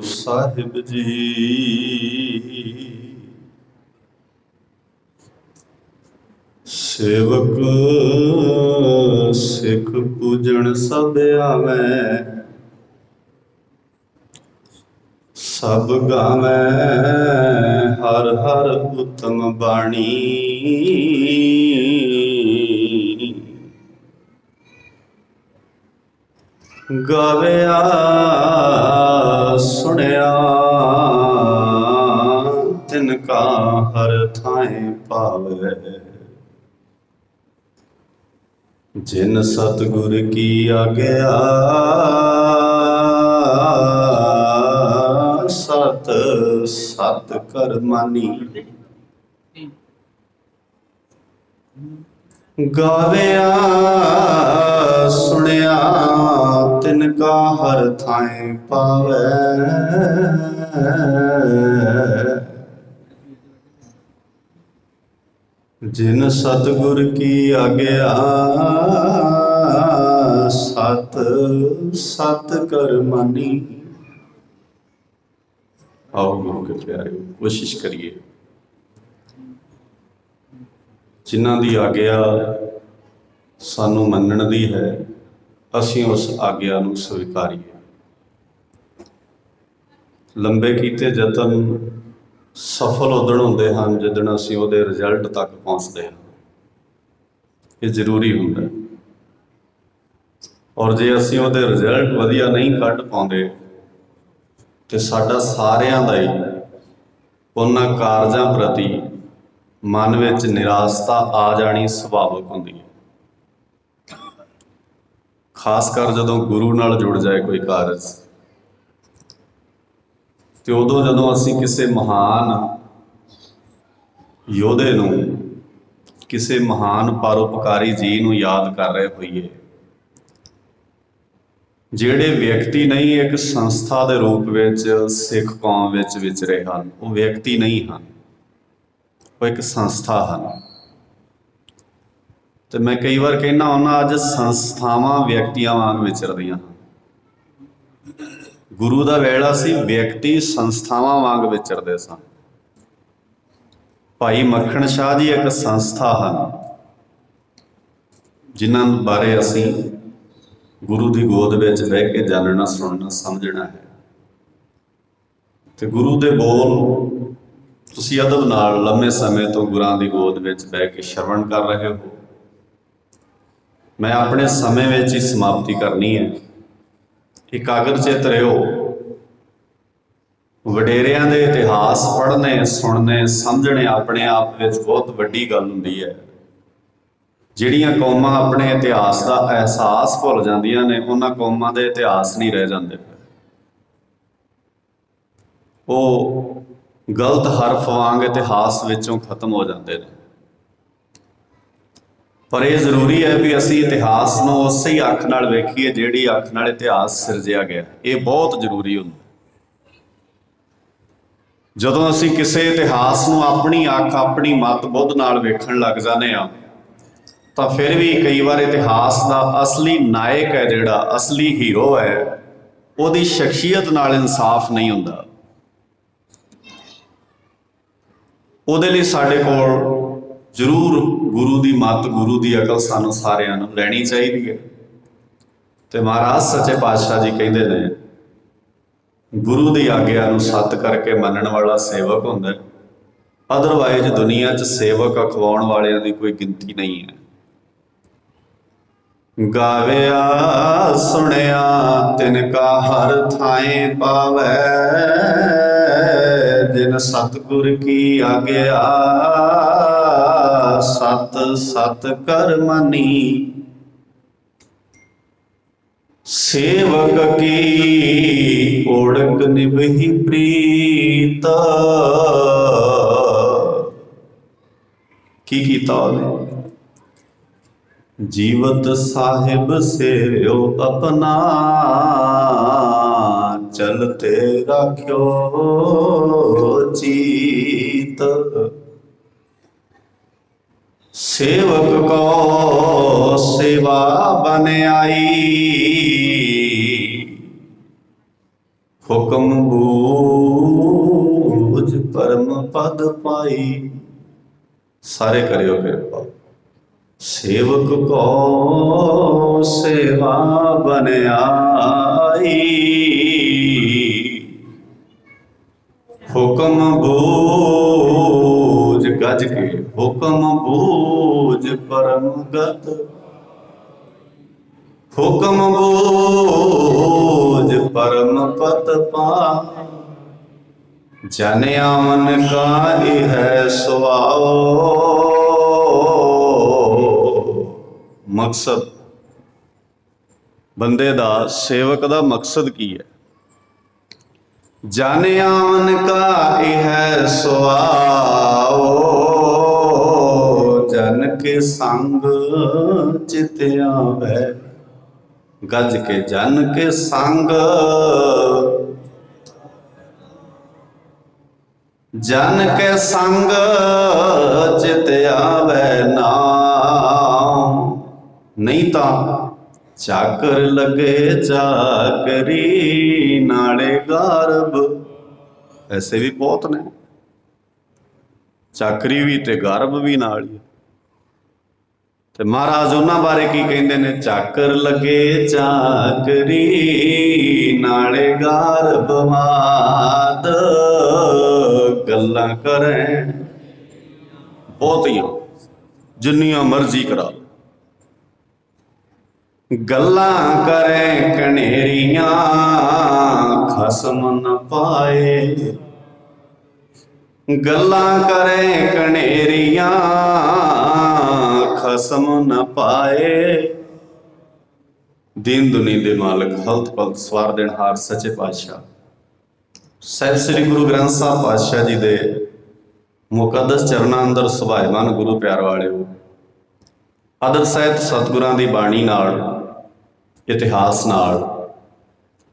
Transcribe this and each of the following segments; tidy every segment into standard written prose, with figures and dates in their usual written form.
ਸਾਹਿਬ ਜੀ ਸੇਵਕ ਸਿੱਖ ਪੂਜਣ ਸਭ ਆਵੈ, ਸਭ ਗਾਵੈ ਹਰ ਹਰ ਉਤਮ ਬਾਣੀ। ਗਾਵਿਆ ਸੁਣਿਆ ਤਿਨ ਕਾ ਹਰ ਥਾਏ ਪਾਵੈ, ਜਿਨ ਸਤਿਗੁਰ ਕੀ ਆਗਿਆ ਸਤ ਸਤ ਕਰ ਮਾਨੀ। ਗਾਵਿਆ ਸੁਣਿਆ ਤਿਨ ਕਾ ਹਰ ਥਾਏ ਪਾਵੈ, ਜਿਨ ਸਤਿਗੁਰ ਕੀ ਆਗਿਆ ਸਤ ਸਤ ਕਰ ਮਾਨੀ। ਆਓ ਗੁਰੂ ਕੇ ਪਿਆਰਿਓ, ਕੋਸ਼ਿਸ਼ ਕਰੀਏ ਜਿਨ੍ਹਾਂ ਦੀ ਆਗਿਆ ਸਾਨੂੰ ਮੰਨਣ ਦੀ ਹੈ, ਅਸੀਂ ਉਸ ਆਗਿਆ ਨੂੰ ਸਵੀਕਾਰੀਏ। ਲੰਬੇ ਕੀਤੇ ਯਤਨ ਸਫਲ ਉਦਣ ਹੁੰਦੇ ਹਨ ਜਿੱਦਣ ਅਸੀਂ ਉਹਦੇ ਰਿਜ਼ਲਟ ਤੱਕ ਪਹੁੰਚਦੇ ਹਾਂ। ਇਹ ਜ਼ਰੂਰੀ ਹੁੰਦਾ, ਔਰ ਜੇ ਅਸੀਂ ਉਹਦੇ ਰਿਜ਼ਲਟ ਵਧੀਆ ਨਹੀਂ ਕੱਢ ਪਾਉਂਦੇ ਤੇ ਸਾਡਾ ਸਾਰਿਆਂ ਦਾ ਹੀ ਉਹਨਾਂ ਕਾਰਜਾਂ ਪ੍ਰਤੀ ਮਨ ਵਿੱਚ ਨਿਰਾਸ਼ਤਾ ਆ ਜਾਣੀ ਸੁਭਾਵਿਕ ਹੁੰਦੀ ਹੈ। ਖਾਸ ਕਰ ਜਦੋਂ ਗੁਰੂ ਨਾਲ ਜੁੜ ਜਾਏ ਕੋਈ ਕਾਰਜ, ਤੇ ਉਦੋਂ ਜਦੋਂ ਅਸੀਂ ਕਿਸੇ ਮਹਾਨ ਯੋਧੇ ਨੂੰ, ਕਿਸੇ ਮਹਾਨ ਪਰਉਪਕਾਰੀ ਜੀ ਨੂੰ ਯਾਦ ਕਰ ਰਹੇ ਹੋਈਏ, ਜਿਹੜੇ ਵਿਅਕਤੀ ਨਹੀਂ ਇੱਕ ਸੰਸਥਾ ਦੇ ਰੂਪ ਵਿੱਚ ਸਿੱਖ ਕੌਮ ਵਿੱਚ ਵਿਚਰੇ ਹਨ, ਉਹ ਵਿਅਕਤੀ ਨਹੀਂ ਹਨ, ਉਹ ਇੱਕ ਸੰਸਥਾ ਹਨ। ਤੇ ਮੈਂ ਕਈ ਵਾਰ ਕਹਿੰਦਾ ਹੁੰਦਾ, ਅੱਜ ਸੰਸਥਾਵਾਂ ਵਿਅਕਤੀਆਂ ਵਾਂਗ ਵਿਚਰਦੀਆਂ ਹਨ। ਗੁਰੂ ਦਾ ਵੇਲਾ ਸੀ ਵਿਅਕਤੀ ਸੰਸਥਾਵਾਂ ਵਾਂਗ ਵਿਚਰਦੇ ਸਨ। ਭਾਈ ਮੱਖਣ ਸ਼ਾਹ ਜੀ ਇੱਕ ਸੰਸਥਾ ਹਨ, ਜਿਨ੍ਹਾਂ ਬਾਰੇ ਅਸੀਂ ਗੁਰੂ ਦੀ ਗੋਦ ਵਿੱਚ ਬਹਿ ਕੇ ਜਾਣਨਾ, ਸੁਣਨਾ, ਸਮਝਣਾ ਹੈ। ਤੇ ਗੁਰੂ ਦੇ ਬੋਲ ਤੁਸੀਂ ਅਦਬ ਨਾਲ ਲੰਮੇ ਸਮੇਂ ਤੋਂ ਗੁਰਾਂ ਦੀ ਗੋਦ ਵਿੱਚ ਬਹਿ ਕੇ ਸ਼ਰਵਣ ਕਰ ਰਹੇ ਹੋ। ਮੈਂ ਆਪਣੇ ਸਮੇਂ ਵਿੱਚ ਹੀ ਸਮਾਪਤੀ ਕਰਨੀ ਹੈ। ਇਕਾਗਰ-ਚਿੱਤ ਰਹਿਓ। ਵਡੇਰਿਆਂ ਦੇ ਇਤਿਹਾਸ ਪੜ੍ਹਨੇ, ਸੁਣਨੇ, ਸਮਝਣੇ ਆਪਣੇ ਆਪ ਵਿੱਚ ਬਹੁਤ ਵੱਡੀ ਗੱਲ ਹੁੰਦੀ ਹੈ। ਜਿਹੜੀਆਂ ਕੌਮਾਂ ਆਪਣੇ ਇਤਿਹਾਸ ਦਾ ਅਹਿਸਾਸ ਭੁੱਲ ਜਾਂਦੀਆਂ ਨੇ, ਉਹਨਾਂ ਕੌਮਾਂ ਦੇ ਇਤਿਹਾਸ ਨਹੀਂ ਰਹਿ ਜਾਂਦੇ। ਉਹ ਗਲਤ ਹਰਫ ਵਾਂਗ ਇਤਿਹਾਸ ਵਿੱਚੋਂ ਖਤਮ ਹੋ ਜਾਂਦੇ ਨੇ। ਪਰ ਇਹ ਜ਼ਰੂਰੀ ਹੈ ਵੀ ਅਸੀਂ ਇਤਿਹਾਸ ਨੂੰ ਉਸੇ ਹੀ ਅੱਖ ਨਾਲ ਵੇਖੀਏ ਜਿਹੜੀ ਅੱਖ ਨਾਲ ਇਤਿਹਾਸ ਸਿਰਜਿਆ ਗਿਆ। ਇਹ ਬਹੁਤ ਜ਼ਰੂਰੀ ਹੁੰਦਾ। ਜਦੋਂ ਅਸੀਂ ਕਿਸੇ ਇਤਿਹਾਸ ਨੂੰ ਆਪਣੀ ਅੱਖ, ਆਪਣੀ ਮੱਤ ਬੁੱਧ ਨਾਲ ਵੇਖਣ ਲੱਗ ਜਾਂਦੇ ਹਾਂ, ਤਾਂ ਫਿਰ ਵੀ ਕਈ ਵਾਰ ਇਤਿਹਾਸ ਦਾ ਅਸਲੀ ਨਾਇਕ ਹੈ, ਜਿਹੜਾ ਅਸਲੀ ਹੀਰੋ ਹੈ, ਉਹਦੀ ਸ਼ਖਸੀਅਤ ਨਾਲ ਇਨਸਾਫ ਨਹੀਂ ਹੁੰਦਾ। ਉਹਦੇ ਲਈ ਸਾਡੇ ਕੋਲ ਜ਼ਰੂਰ ਗੁਰੂ ਦੀ ਮੱਤ, ਗੁਰੂ ਦੀ ਅਕਲ ਸਾਨੂੰ ਸਾਰਿਆਂ ਨੂੰ ਲੈਣੀ ਚਾਹੀਦੀ ਹੈ। ਤੇ ਮਹਾਰਾਜ ਸੱਚੇ ਪਾਤਸ਼ਾਹ ਜੀ ਕਹਿੰਦੇ ਨੇ, ਗੁਰੂ ਦੀ ਆਗਿਆ ਨੂੰ ਸੱਤ ਕਰਕੇ ਮੰਨਣ ਵਾਲਾ ਸੇਵਕ ਹੁੰਦਾ। ਅਦਰਵਾਈਜ਼ ਦੁਨੀਆ 'ਚ ਸੇਵਕ ਅਖਵਾਉਣ ਵਾਲਿਆਂ ਦੀ ਕੋਈ ਗਿਣਤੀ ਨਹੀਂ ਹੈ। ਗਾਵਿਆ ਸੁਣਿਆ ਤਿਨ ਕਾ ਹਰ ਥਾਏ ਪਾਵੈ, ਜਿਨ ਸਤਿਗੁਰ ਕੀ ਆਗਿਆ ਸਤ ਸਤ ਕਰ ਮਾਨੀ। ਸੇਵਕ ਕੀ ਓੜਕ ਨਿਭੀ ਪ੍ਰੀਤ। ਕੀ ਕੀਤਾ ਉਹਨੇ? ਜੀਵਤ ਸਾਹਿਬ ਸੇਵਿਓ ਆਪਣਾ, ਚਲਤੇ ਰਾਖਿਓ ਚੀਤ। ਸੇਵਕ ਕੋ ਸੇਵਾ ਬਨ ਆਈ, हुक्म बूझ परम पद पाई। सारे करियो कृपा। सेवक को सेवा बन आई। हुक्म बूझ गज के हुक्म बूझ परम गत। हुक्म बूझ परम पत पा। जन आमन का है सुआओ। मकसद बंदे दा सेवक दा मकसद की है? जन आमन का है सुआओ। जन के संग चित आवे। गज के जन के संग। जन के संग चित आवे नाम। नहीं तो चाकर लगे चाकरी नाले गारब। ऐसे भी बहुत ने, चाकरी भी ते गारब भी नाल ही। ते महाराज उन्हां बारे की कहंदे ने? चाकर लगे चाकरी नाले गारब माद। गल्लां करें बहुतियां जिन्नियां मर्जी करा। गल्लां करें कनेरियां खसम न पाए। गल्लां करें कनेरियां खसम न पाए। दीन दुनी दे मालक हल्त पलत सवार देनहार सच्चे पातशाह ਸਾਹਿਬ ਸ੍ਰੀ ਗੁਰੂ ਗ੍ਰੰਥ ਸਾਹਿਬ ਪਾਤਸ਼ਾਹ जी ਦੇ ਮੁਕੱਦਸ ਚਰਨਾਂ ਅੰਦਰ ਸੁਭਾਇਮਾਨ ਗੁਰੂ ਪਿਆਰ ਵਾਲਿਓ, ਆਦਤ ਸਹਿਤ ਸਤਿਗੁਰਾਂ ਦੀ ਬਾਣੀ ਨਾਲ, ਇਤਿਹਾਸ ਨਾਲ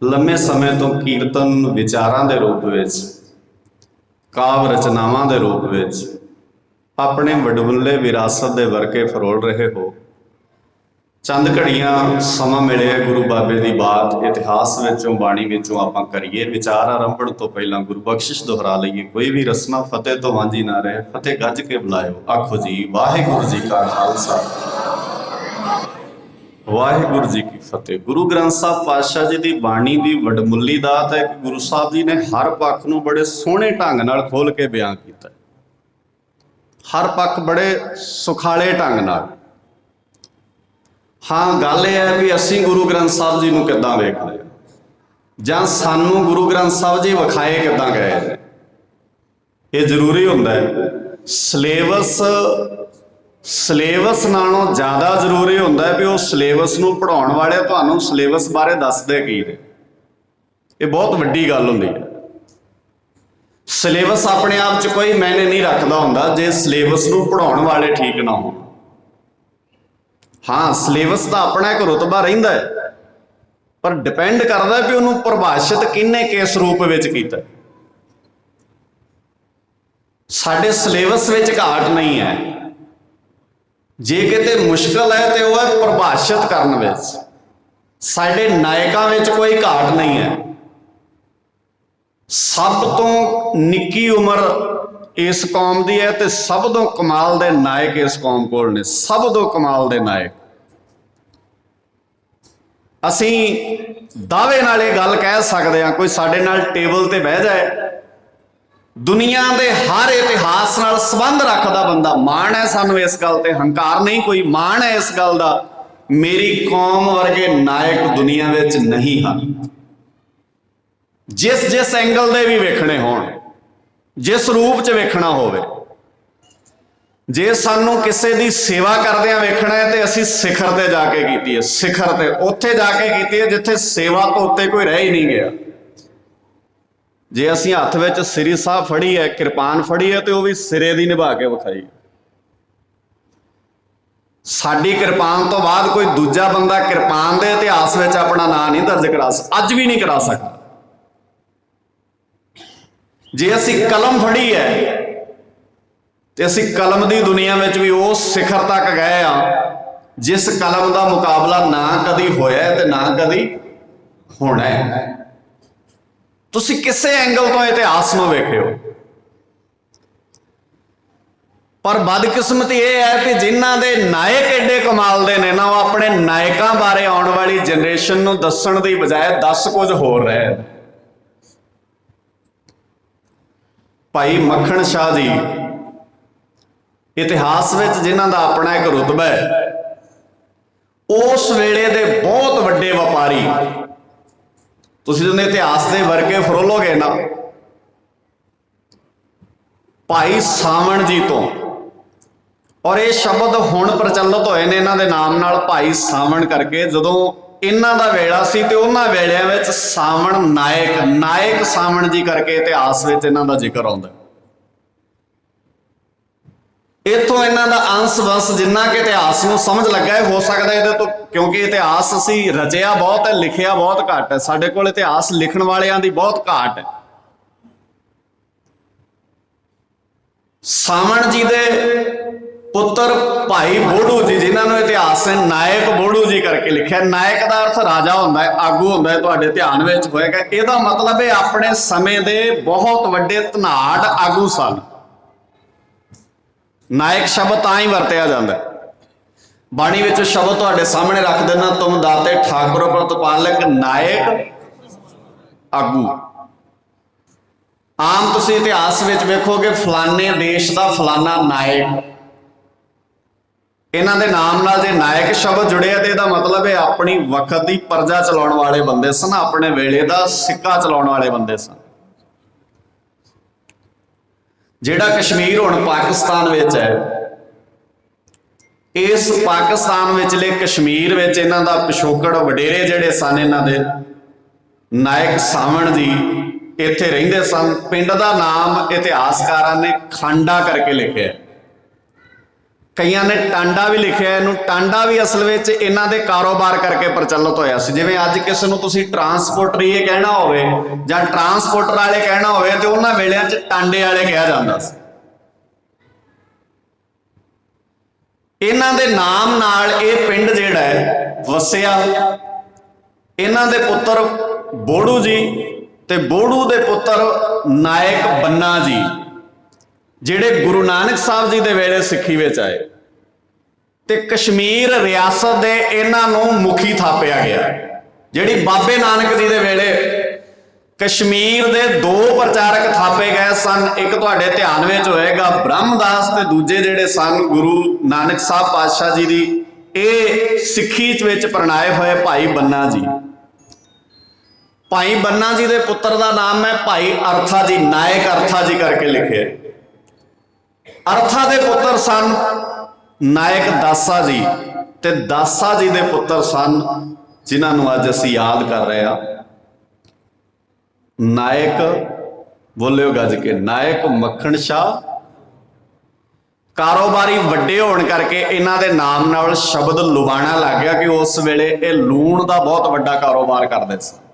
ਲੰਮੇ ਸਮੇਂ ਤੋਂ ਕੀਰਤਨ ਵਿਚਾਰਾਂ ਦੇ ਰੂਪ ਵਿੱਚ, ਕਾਵਿ ਰਚਨਾਵਾਂ ਦੇ ਰੂਪ ਵਿੱਚ ਆਪਣੇ ਵਡਮੁੱਲੇ ਵਿਰਾਸਤ ਦੇ ਵਰਕੇ ਫਰੋਲ ਰਹੇ ਹੋ। ਚੰਦ ਘੜੀਆਂ ਸਮਾਂ ਮਿਲਿਆ ਗੁਰੂ ਬਾਬੇ ਦੀ ਬਾਤ ਇਤਿਹਾਸ ਵਿੱਚੋਂ, ਬਾਣੀ ਵਿੱਚੋਂ ਆਪਾਂ ਕਰੀਏ। ਵਿਚਾਰ ਆਰੰਭਣ ਤੋਂ ਪਹਿਲਾਂ ਗੁਰੂ ਬਖਸ਼ਿਸ਼ ਦੁਹਰਾ ਲਈਏ। ਕੋਈ ਵੀ ਰਸਨਾ ਫਤਿਹ ਤੋਂ ਵਾਂਝੀ ਨਾ ਰਹੇ। ਫਤਿਹ ਗੱਜ ਕੇ ਬੁਲਾਇਓ। ਆਖੋ ਜੀ ਵਾਹਿਗੁਰੂ ਜੀ ਕਾ ਖਾਲਸਾ, ਵਾਹਿਗੁਰੂ ਜੀ ਕੀ ਫਤਿਹ। ਗੁਰੂ ਗ੍ਰੰਥ ਸਾਹਿਬ ਪਾਤਸ਼ਾਹ ਜੀ ਦੀ ਬਾਣੀ ਦੀ ਵਡਮੁੱਲੀ ਦਾਤ ਹੈ ਕਿ ਗੁਰੂ ਸਾਹਿਬ ਜੀ ਨੇ ਹਰ ਪੱਖ ਨੂੰ ਬੜੇ ਸੋਹਣੇ ਢੰਗ ਨਾਲ ਖੋਲ ਕੇ ਬਿਆਨ ਕੀਤਾ। ਹਰ ਪੱਖ ਬੜੇ ਸੁਖਾਲੇ ਢੰਗ ਨਾਲ। हाँ गल यह है भी असी गुरु ग्रंथ साहब जी नूं किद्दां वेखदे हां, जां सानूं गुरु ग्रंथ साहब जी विखाए किद्दां गए ने। ये जरूरी हुंदा है। सिलेबस नालों ज़्यादा जरूरी हुंदा है भी उस सिलेबस नूं पढ़ाउण वाले तुहानूं सिलेबस बारे दसदे की ने। ये बहुत वड्डी गल हुंदी है। सिलेबस अपने आप च कोई मायने नहीं रखदा हुंदा जे सिलेबस नूं पढ़ाउण वाले ठीक ना होण। हाँ सिलेबस का अपना एक रुतबा रहिंदा है, पर डिपेंड करता है भी उन्होंने परिभाषित किन्ने किस रूप में कीता। साडे सिलेबस विच घाट नहीं है। जे किते मुश्किल है तो वह परिभाषित करन विच। साडे नायकां विच कोई घाट नहीं है। सब तो निक्की उम्र इस कौम की है तो सब तो कमाल दे नायक इस कौम कोल ने। सब तो कमाल दे नायक। असी दावे नाल ये गल कह सकते हैं, कोई साडे नाल टेबल ते बह जाए, दुनिया दे हर इतिहास नाल संबंध रखदा बंदा, माण है सानू इस गल ते, हंकार नहीं कोई, माण है इस गल दा मेरी कौम वर्गे नायक दुनिया विच नहीं हन। जिस जिस एंगल दे भी वेखणे होण, जिस रूप च वेखना होवे। जे सानू किसी की सेवा करदिआं वेखना है तो असी सिखर ते जाके कीती है। सिखर ते उत्थे जाके कीती है जिथे सेवा तो उत्ते कोई रह ही नहीं गया। जे असी हत्थ विच सिरी साह फड़ी है, किरपान फड़ी है, तो वह भी सिरे दी निभा के विखाई। साडी किरपान तो बाद कोई दूजा बंदा किरपान दे इतिहास विच अपना नाम नहीं दर्ज करा सकदा, अज भी नहीं करा सकदा। जे असी कलम फड़ी है तो असी कलम की दुनिया में भी उस सिखर तक गए हाँ जिस कलम का मुकाबला ना कदी होया है तो ना कदी होना है। ਤੁਸੀਂ ਕਿਸੇ ਐਂਗਲ ਤੋਂ ਇਤਿਹਾਸ ਨੂੰ ਵੇਖਿਓ। ਪਰ ਬਦਕਿਸਮਤੀ ਇਹ ਹੈ ਕਿ ਜਿਨ੍ਹਾਂ ਦੇ ਨਾਇਕ ਏਡੇ ਕਮਾਲ ਦੇ ਨੇ ਨਾ, ਉਹ ਆਪਣੇ ਨਾਇਕਾਂ ਬਾਰੇ ਆਉਣ ਵਾਲੀ ਜਨਰੇਸ਼ਨ ਨੂੰ ਦੱਸਣ ਦੀ ਬਜਾਏ ਦੱਸ ਕੁਝ ਹੋਰ ਰਹੇ। ਭਾਈ ਮੱਖਣ ਸ਼ਾਹ ਜੀ ਇਤਿਹਾਸ ਵਿੱਚ ਜਿਨ੍ਹਾਂ ਦਾ ਆਪਣਾ ਇੱਕ ਰੁਤਬਾ ਹੈ, ਉਸ ਵੇਲੇ ਦੇ ਬਹੁਤ ਵੱਡੇ ਵਪਾਰੀ। ਤੁਸੀਂ ਜਦੋਂ ਇਤਿਹਾਸ ਦੇ ਵਰਕੇ ਫਰੋਲੋਗੇ ਨਾ, ਭਾਈ ਸਾਵਣ ਜੀ ਤੋਂ, ਔਰ ਇਹ ਸ਼ਬਦ ਹੁਣ ਪ੍ਰਚਲਿਤ ਹੋਏ ਨੇ ਇਹਨਾਂ ਦੇ ਨਾਮ ਨਾਲ, ਭਾਈ ਸਾਵਣ ਕਰਕੇ। ਜਦੋਂ ਇਹਨਾਂ ਦਾ ਵੇਲਾ ਸੀ ਤੇ ਉਹਨਾਂ ਵੇਲਿਆਂ ਵਿੱਚ ਸਾਵਣ ਨਾਇਕ ਸਾਵਣ ਜੀ ਕਰਕੇ ਇਤਿਹਾਸ ਵਿੱਚ ਇਹਨਾਂ ਦਾ ਜ਼ਿਕਰ ਆਉਂਦਾ। ਇੱਥੋਂ ਇਹਨਾਂ ਦਾ ਅੰਸ਼ ਵੰਸ਼ ਜਿੰਨਾ ਕਿ ਇਤਿਹਾਸ ਨੂੰ ਸਮਝ ਲੱਗਾ ਹੈ, ਹੋ ਸਕਦਾ ਇਹਦੇ ਤੋਂ, ਕਿਉਂਕਿ ਇਤਿਹਾਸ ਅਸੀਂ ਰਚਿਆ ਬਹੁਤ ਹੈ, ਲਿਖਿਆ ਬਹੁਤ ਘੱਟ ਹੈ। ਸਾਡੇ ਕੋਲ ਇਤਿਹਾਸ ਲਿਖਣ ਵਾਲਿਆਂ ਦੀ ਬਹੁਤ ਘਾਟ ਹੈ। ਸਾਵਣ ਜੀ ਦੇ ਪੁੱਤਰ ਭਾਈ ਬੋੜੂ ਜੀ, ਜਿਨ੍ਹਾਂ ਨੂੰ ਇਤਿਹਾਸ ਨੇ ਨਾਇਕ ਬੋੜੂ ਜੀ ਕਰਕੇ ਲਿਖਿਆ। ਨਾਇਕ ਦਾ ਅਰਥ ਰਾਜਾ ਹੁੰਦਾ ਹੈ, ਆਗੂ ਹੁੰਦਾ ਹੈ, ਤੁਹਾਡੇ ਧਿਆਨ ਵਿੱਚ ਹੋਏਗਾ। ਇਹਦਾ ਮਤਲਬ ਇਹ ਆਪਣੇ ਸਮੇਂ ਦੇ ਬਹੁਤ ਵੱਡੇ ਧਨਾੜ ਆਗੂ ਸਨ। ਨਾਇਕ ਸ਼ਬਦ ਤਾਂ ਹੀ ਵਰਤਿਆ ਜਾਂਦਾ। ਬਾਣੀ ਵਿੱਚ ਸ਼ਬਦ ਤੁਹਾਡੇ ਸਾਹਮਣੇ ਰੱਖ ਦੇਣਾ, ਤੁਮ ਦਾਤੇ ਠਾਕੁਰ ਪ੍ਰਤਪਾਲਕ ਨਾਇਕ ਆਗੂ। ਆਮ ਤੁਸੀਂ ਇਤਿਹਾਸ ਵਿੱਚ ਵੇਖੋਗੇ ਫਲਾਣੇ ਦੇਸ਼ ਦਾ ਫਲਾਣਾ ਨਾਇਕ, ਇਹਨਾਂ ਦੇ ਨਾਮ ਨਾਲ ਜੇ ਨਾਇਕ ਸ਼ਬਦ ਜੁੜਿਆ ਤੇ ਇਹਦਾ ਮਤਲਬ ਹੈ ਆਪਣੀ ਵਕਤ ਦੀ ਪਰਜਾ ਚਲਾਉਣ ਵਾਲੇ ਬੰਦੇ ਸਨ, ਆਪਣੇ ਵੇਲੇ ਦਾ ਸਿੱਕਾ ਚਲਾਉਣ ਵਾਲੇ ਬੰਦੇ ਸਨ। ਜਿਹੜਾ ਕਸ਼ਮੀਰ ਹੁਣ ਪਾਕਿਸਤਾਨ ਵਿੱਚ ਹੈ, ਇਸ ਪਾਕਿਸਤਾਨ ਵਿਚਲੇ ਕਸ਼ਮੀਰ ਵਿੱਚ ਇਹਨਾਂ ਦਾ ਪਿਛੋਕੜ ਵਡੇਰੇ ਜਿਹੜੇ ਸਨ, ਇਹਨਾਂ ਦੇ ਨਾਇਕ ਸਾਵਣ ਜੀ ਇੱਥੇ ਰਹਿੰਦੇ ਸਨ। ਪਿੰਡ ਦਾ ਨਾਮ ਇਤਿਹਾਸਕਾਰਾਂ ਨੇ ਖਾਂਡਾ ਕਰਕੇ ਲਿਖਿਆ, ਕਈਆਂ ਨੇ ਟਾਂਡਾ ਵੀ ਲਿਖਿਆ। ਇਹਨੂੰ ਟਾਂਡਾ ਵੀ ਅਸਲ ਵਿੱਚ ਇਹਨਾਂ ਦੇ ਕਾਰੋਬਾਰ ਕਰਕੇ ਪ੍ਰਚਲਿਤ ਹੋਇਆ ਸੀ। ਜਿਵੇਂ ਅੱਜ ਕਿਸੇ ਨੂੰ ਤੁਸੀਂ ਟਰਾਂਸਪੋਰਟਰ ਇਹ ਕਹਿਣਾ ਹੋਵੇ ਜਾਂ ਟਰਾਂਸਪੋਰਟਰ ਵਾਲੇ ਕਹਿਣਾ ਹੋਵੇ, ਤੇ ਉਹਨਾਂ ਵੇਲਿਆਂ 'ਚ ਟਾਂਡੇ ਵਾਲੇ ਕਿਹਾ ਜਾਂਦਾ ਸੀ। ਇਹਨਾਂ ਦੇ ਨਾਮ ਨਾਲ ਇਹ ਪਿੰਡ ਜਿਹੜਾ ਹੈ ਵਸਿਆ। ਇਹਨਾਂ ਦੇ ਪੁੱਤਰ ਬੋੜੂ ਜੀ ਤੇ ਬੋੜੂ ਦੇ ਪੁੱਤਰ ਨਾਇਕ ਬੰਨਾ ਜੀ, ਜਿਹੜੇ ਗੁਰੂ ਨਾਨਕ ਸਾਹਿਬ ਜੀ ਦੇ ਵੇਲੇ ਸਿੱਖੀ ਵਿੱਚ ਆਏ, ਤੇ ਕਸ਼ਮੀਰ ਰਿਆਸਤ ਦੇ ਇਹਨਾਂ ਨੂੰ ਮੁਖੀ ਥਾਪਿਆ ਗਿਆ। ਜਿਹੜੀ ਬਾਬੇ ਨਾਨਕ ਜੀ ਦੇ ਵੇਲੇ ਕਸ਼ਮੀਰ ਦੇ ਦੋ ਪ੍ਰਚਾਰਕ ਥਾਪੇ ਗਏ ਸਨ, ਇੱਕ ਤੁਹਾਡੇ ਧਿਆਨ ਵਿੱਚ ਹੋਏਗਾ ਬ੍ਰਹਮਦਾਸ, ਤੇ ਦੂਜੇ ਜਿਹੜੇ ਸਨ ਗੁਰੂ ਨਾਨਕ ਸਾਹਿਬ ਪਾਤਸ਼ਾਹ ਜੀ ਦੀ ਇਹ ਸਿੱਖੀ ਵਿੱਚ ਪ੍ਰਣਾਏ ਹੋਏ ਭਾਈ ਬੰਨਾ ਜੀ। ਭਾਈ ਬੰਨਾ ਜੀ ਦੇ ਪੁੱਤਰ ਦਾ ਨਾਮ ਹੈ ਭਾਈ ਅਰਥਾ ਜੀ, ਨਾਇਕ ਅਰਥਾ ਜੀ ਕਰਕੇ ਲਿਖਿਆ। ਅਰਥਾ ਦੇ ਪੁੱਤਰ ਸਨ ਨਾਇਕ ਦਾਸਾ ਜੀ, ਤੇ ਦਾਸਾ ਜੀ ਦੇ ਪੁੱਤਰ ਸਨ ਜਿਨ੍ਹਾਂ ਨੂੰ ਅੱਜ ਅਸੀਂ ਯਾਦ ਕਰ ਰਹੇ ਹਾਂ, ਨਾਇਕ, ਬੋਲਿਓ ਗੱਜ ਕੇ, ਨਾਇਕ ਮੱਖਣ ਸ਼ਾਹ। ਕਾਰੋਬਾਰੀ ਵੱਡੇ ਹੋਣ ਕਰਕੇ ਇਹਨਾਂ ਦੇ ਨਾਮ ਨਾਲ ਸ਼ਬਦ ਲੁਬਾਣਾ ਲੱਗ ਗਿਆ ਕਿ ਉਸ ਵੇਲੇ ਇਹ ਲੂਣ ਦਾ ਬਹੁਤ ਵੱਡਾ ਕਾਰੋਬਾਰ ਕਰਦੇ ਸਨ।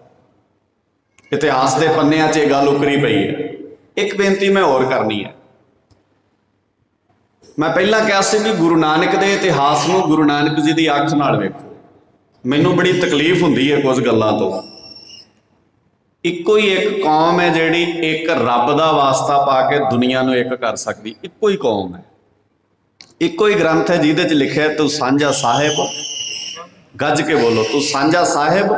ਇਤਿਹਾਸ ਦੇ ਪੰਨਿਆਂ 'ਚ ਇਹ ਗੱਲ ਉਕਰੀ ਪਈ ਹੈ। ਇੱਕ ਬੇਨਤੀ ਮੈਂ ਹੋਰ ਕਰਨੀ ਹੈ। ਮੈਂ ਪਹਿਲਾਂ ਕਿਹਾ ਸੀ ਵੀ ਗੁਰੂ ਨਾਨਕ ਦੇ ਇਤਿਹਾਸ ਨੂੰ ਗੁਰੂ ਨਾਨਕ ਜੀ ਦੀ ਅੱਖ ਨਾਲ ਵੇਖੋ। ਮੈਨੂੰ ਬੜੀ ਤਕਲੀਫ ਹੁੰਦੀ ਹੈ ਕੁਝ ਗੱਲਾਂ ਤੋਂ। ਇੱਕੋ ਹੀ ਇੱਕ ਕੌਮ ਹੈ ਜਿਹੜੀ ਇੱਕ ਰੱਬ ਦਾ ਵਾਸਤਾ ਪਾ ਕੇ ਦੁਨੀਆ ਨੂੰ ਇੱਕ ਕਰ ਸਕਦੀ, ਇੱਕੋ ਹੀ ਕੌਮ ਹੈ। ਇੱਕੋ ਹੀ ਗ੍ਰੰਥ ਹੈ ਜਿਹਦੇ 'ਚ ਲਿਖਿਆ ਤੂੰ ਸਾਂਝਾ ਸਾਹਿਬ, ਗੱਜ ਕੇ ਬੋਲੋ, ਤੂੰ ਸਾਂਝਾ ਸਾਹਿਬ।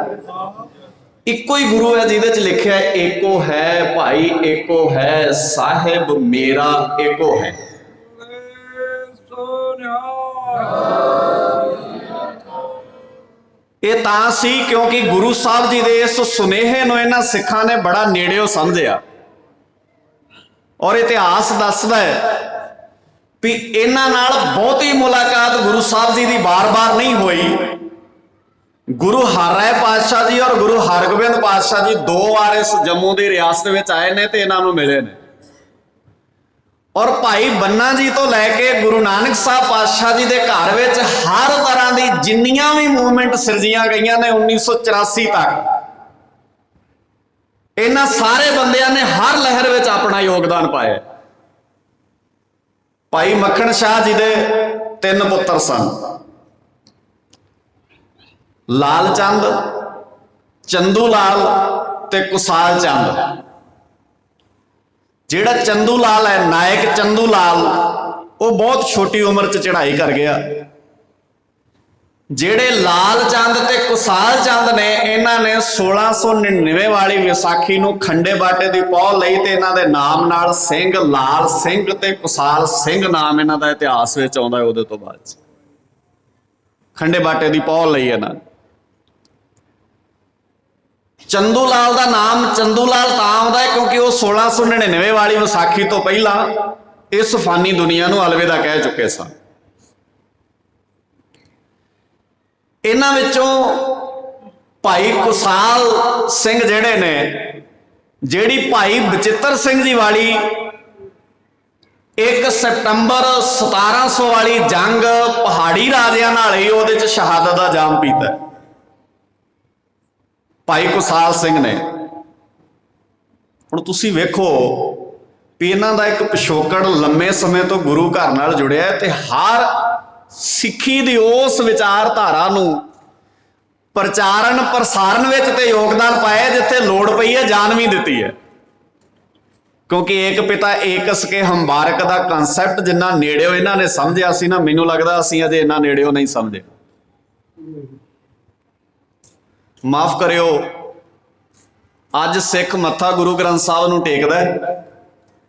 ਇੱਕੋ ਹੀ ਗੁਰੂ ਹੈ ਜਿਹਦੇ 'ਚ ਲਿਖਿਆ ਏਕੋ ਹੈ ਭਾਈ, ਏਕੋ ਹੈ ਸਾਹਿਬ ਮੇਰਾ, ਏਕੋ ਹੈ। ਇਹ ਤਾਂ ਸੀ ਕਿਉਂਕਿ ਗੁਰੂ ਸਾਹਿਬ ਜੀ ਦੇ ਇਸ ਸੁਨੇਹੇ ਨੂੰ ਇਹਨਾਂ ਸਿੱਖਾਂ ਨੇ ਬੜਾ ਨੇੜਿਓਂ ਸਮਝਿਆ। ਔਰ ਇਤਿਹਾਸ ਦੱਸਦਾ ਹੈ ਵੀ ਇਹਨਾਂ ਨਾਲ ਬਹੁਤੀ ਮੁਲਾਕਾਤ ਗੁਰੂ ਸਾਹਿਬ ਜੀ ਦੀ ਬਾਰ-ਬਾਰ ਨਹੀਂ ਹੋਈ। ਗੁਰੂ ਹਰਿਰਾਏ ਪਾਤਸ਼ਾਹ ਜੀ ਔਰ ਗੁਰੂ ਹਰਗੋਬਿੰਦ ਪਾਤਸ਼ਾਹ ਜੀ ਦੋ ਵਾਰ ਇਸ ਜੰਮੂ ਦੀ ਰਿਆਸਤ ਵਿੱਚ ਆਏ ਨੇ ਤੇ ਇਹਨਾਂ ਨੂੰ ਮਿਲੇ ਨੇ। ਔਰ ਭਾਈ ਬੰਨਾ ਜੀ ਤੋਂ ਲੈ ਕੇ ਗੁਰੂ ਨਾਨਕ ਸਾਹਿਬ ਪਾਤਸ਼ਾਹ ਜੀ ਦੇ ਘਰ ਵਿੱਚ ਹਰ ਤਰ੍ਹਾਂ ਦੀ ਜਿੰਨੀਆਂ ਵੀ ਮੂਵਮੈਂਟ ਸਿਰਜੀਆਂ ਗਈਆਂ ਨੇ 1984 ਤੱਕ, ਇਹਨਾਂ ਸਾਰੇ ਬੰਦਿਆਂ ਨੇ ਹਰ ਲਹਿਰ ਵਿੱਚ ਆਪਣਾ ਯੋਗਦਾਨ ਪਾਇਆ। ਭਾਈ ਮੱਖਣ ਸ਼ਾਹ ਜੀ ਦੇ 3 ਪੁੱਤਰ ਸਨ, ਲਾਲ ਚੰਦ, ਚੰਦੂ ਲਾਲ ਤੇ ਕੁਸਾਲ ਚੰਦ। ਜਿਹੜਾ ਚੰਦੂ ਲਾਲ ਹੈ, ਨਾਇਕ ਚੰਦੂ ਲਾਲ, ਉਹ ਬਹੁਤ ਛੋਟੀ ਉਮਰ 'ਚ ਚੜ੍ਹਾਈ ਕਰ ਗਿਆ। ਜਿਹੜੇ ਲਾਲ ਚੰਦ ਤੇ ਕੁਸਾਲ ਚੰਦ ਨੇ, ਇਹਨਾਂ ਨੇ 1699 ਵਾਲੀ ਵਿਸਾਖੀ ਨੂੰ ਖੰਡੇ ਬਾਟੇ ਦੀ ਪਹੁਲ ਲਈ ਤੇ ਇਹਨਾਂ ਦੇ ਨਾਮ ਨਾਲ ਸਿੰਘ, ਲਾਲ ਸਿੰਘ ਤੇ ਕੁਸਾਲ ਸਿੰਘ ਨਾਮ ਇਹਨਾਂ ਦਾ ਇਤਿਹਾਸ ਵਿੱਚ ਆਉਂਦਾ ਹੈ। ਉਹਦੇ ਤੋਂ ਬਾਅਦ ਖੰਡੇ ਬਾਟੇ ਦੀ ਪਹੁਲ ਲਈ ਇਹਨਾਂ ਨੇ। ਚੰਦੂ ਲਾਲ ਦਾ ਨਾਮ ਚੰਦੂ ਲਾਲ ਤਾਂ ਆਉਂਦਾ ਹੈ ਕਿਉਂਕਿ ਉਹ 1699 ਵਾਲੀ ਵਿਸਾਖੀ ਤੋਂ ਪਹਿਲਾਂ ਇਸ ਫਾਨੀ ਦੁਨੀਆ ਨੂੰ ਅਲਵਿਦਾ ਕਹਿ ਚੁੱਕੇ ਸਨ। ਇਹਨਾਂ ਵਿੱਚੋਂ ਭਾਈ ਕੁਸਾਲ ਸਿੰਘ ਜਿਹੜੇ ਨੇ, ਜਿਹੜੀ ਭਾਈ ਬਚਿੱਤਰ ਸਿੰਘ ਜੀ ਵਾਲੀ 1 ਸਤੰਬਰ 1700 ਵਾਲੀ ਜੰਗ ਪਹਾੜੀ ਰਾਜਿਆਂ ਨਾਲ ਹੀ ਉਹਦੇ 'ਚ ਸ਼ਹਾਦਤ ਦਾ ਜਾਮ ਪੀਤਾ ਭਾਈ ਕੁਸਾਲ ਸਿੰਘ ਨੇ। ਹੁਣ ਤੁਸੀਂ ਵੇਖੋ ਵੀ ਇਹਨਾਂ ਦਾ ਇੱਕ ਪਿਛੋਕੜ ਲੰਮੇ ਸਮੇਂ ਤੋਂ ਗੁਰੂ ਘਰ ਨਾਲ ਜੁੜਿਆ ਤੇ ਹਰ ਸਿੱਖੀ ਦੀ ਉਸ ਵਿਚਾਰਧਾਰਾ ਨੂੰ ਪ੍ਰਚਾਰਨ ਪ੍ਰਸਾਰਨ ਵਿੱਚ ਤੇ ਯੋਗਦਾਨ ਪਾਇਆ ਜਿੱਥੇ ਲੋੜ ਪਈ ਹੈ ਜਾਨ ਵੀ ਦਿੱਤੀ ਹੈ। ਕਿਉਂਕਿ ਏਕ ਪਿਤਾ ਏਕ ਸਕੇ ਹੰਬਾਰਕ ਦਾ ਕਨਸੈਪਟ ਜਿੰਨਾ ਨੇੜਿਓ ਇਹਨਾਂ ਨੇ ਸਮਝਿਆ ਸੀ ਨਾ, ਮੈਨੂੰ ਲੱਗਦਾ ਅਸੀਂ ਅਜੇ ਇੰਨਾ ਨੇੜਿਓ ਨਹੀਂ ਸਮਝੇ। ਮਾਫ ਕਰਿਓ, ਅੱਜ ਸਿੱਖ ਮੱਥਾ ਗੁਰੂ ਗ੍ਰੰਥ ਸਾਹਿਬ ਨੂੰ ਟੇਕਦਾ ਹੈ,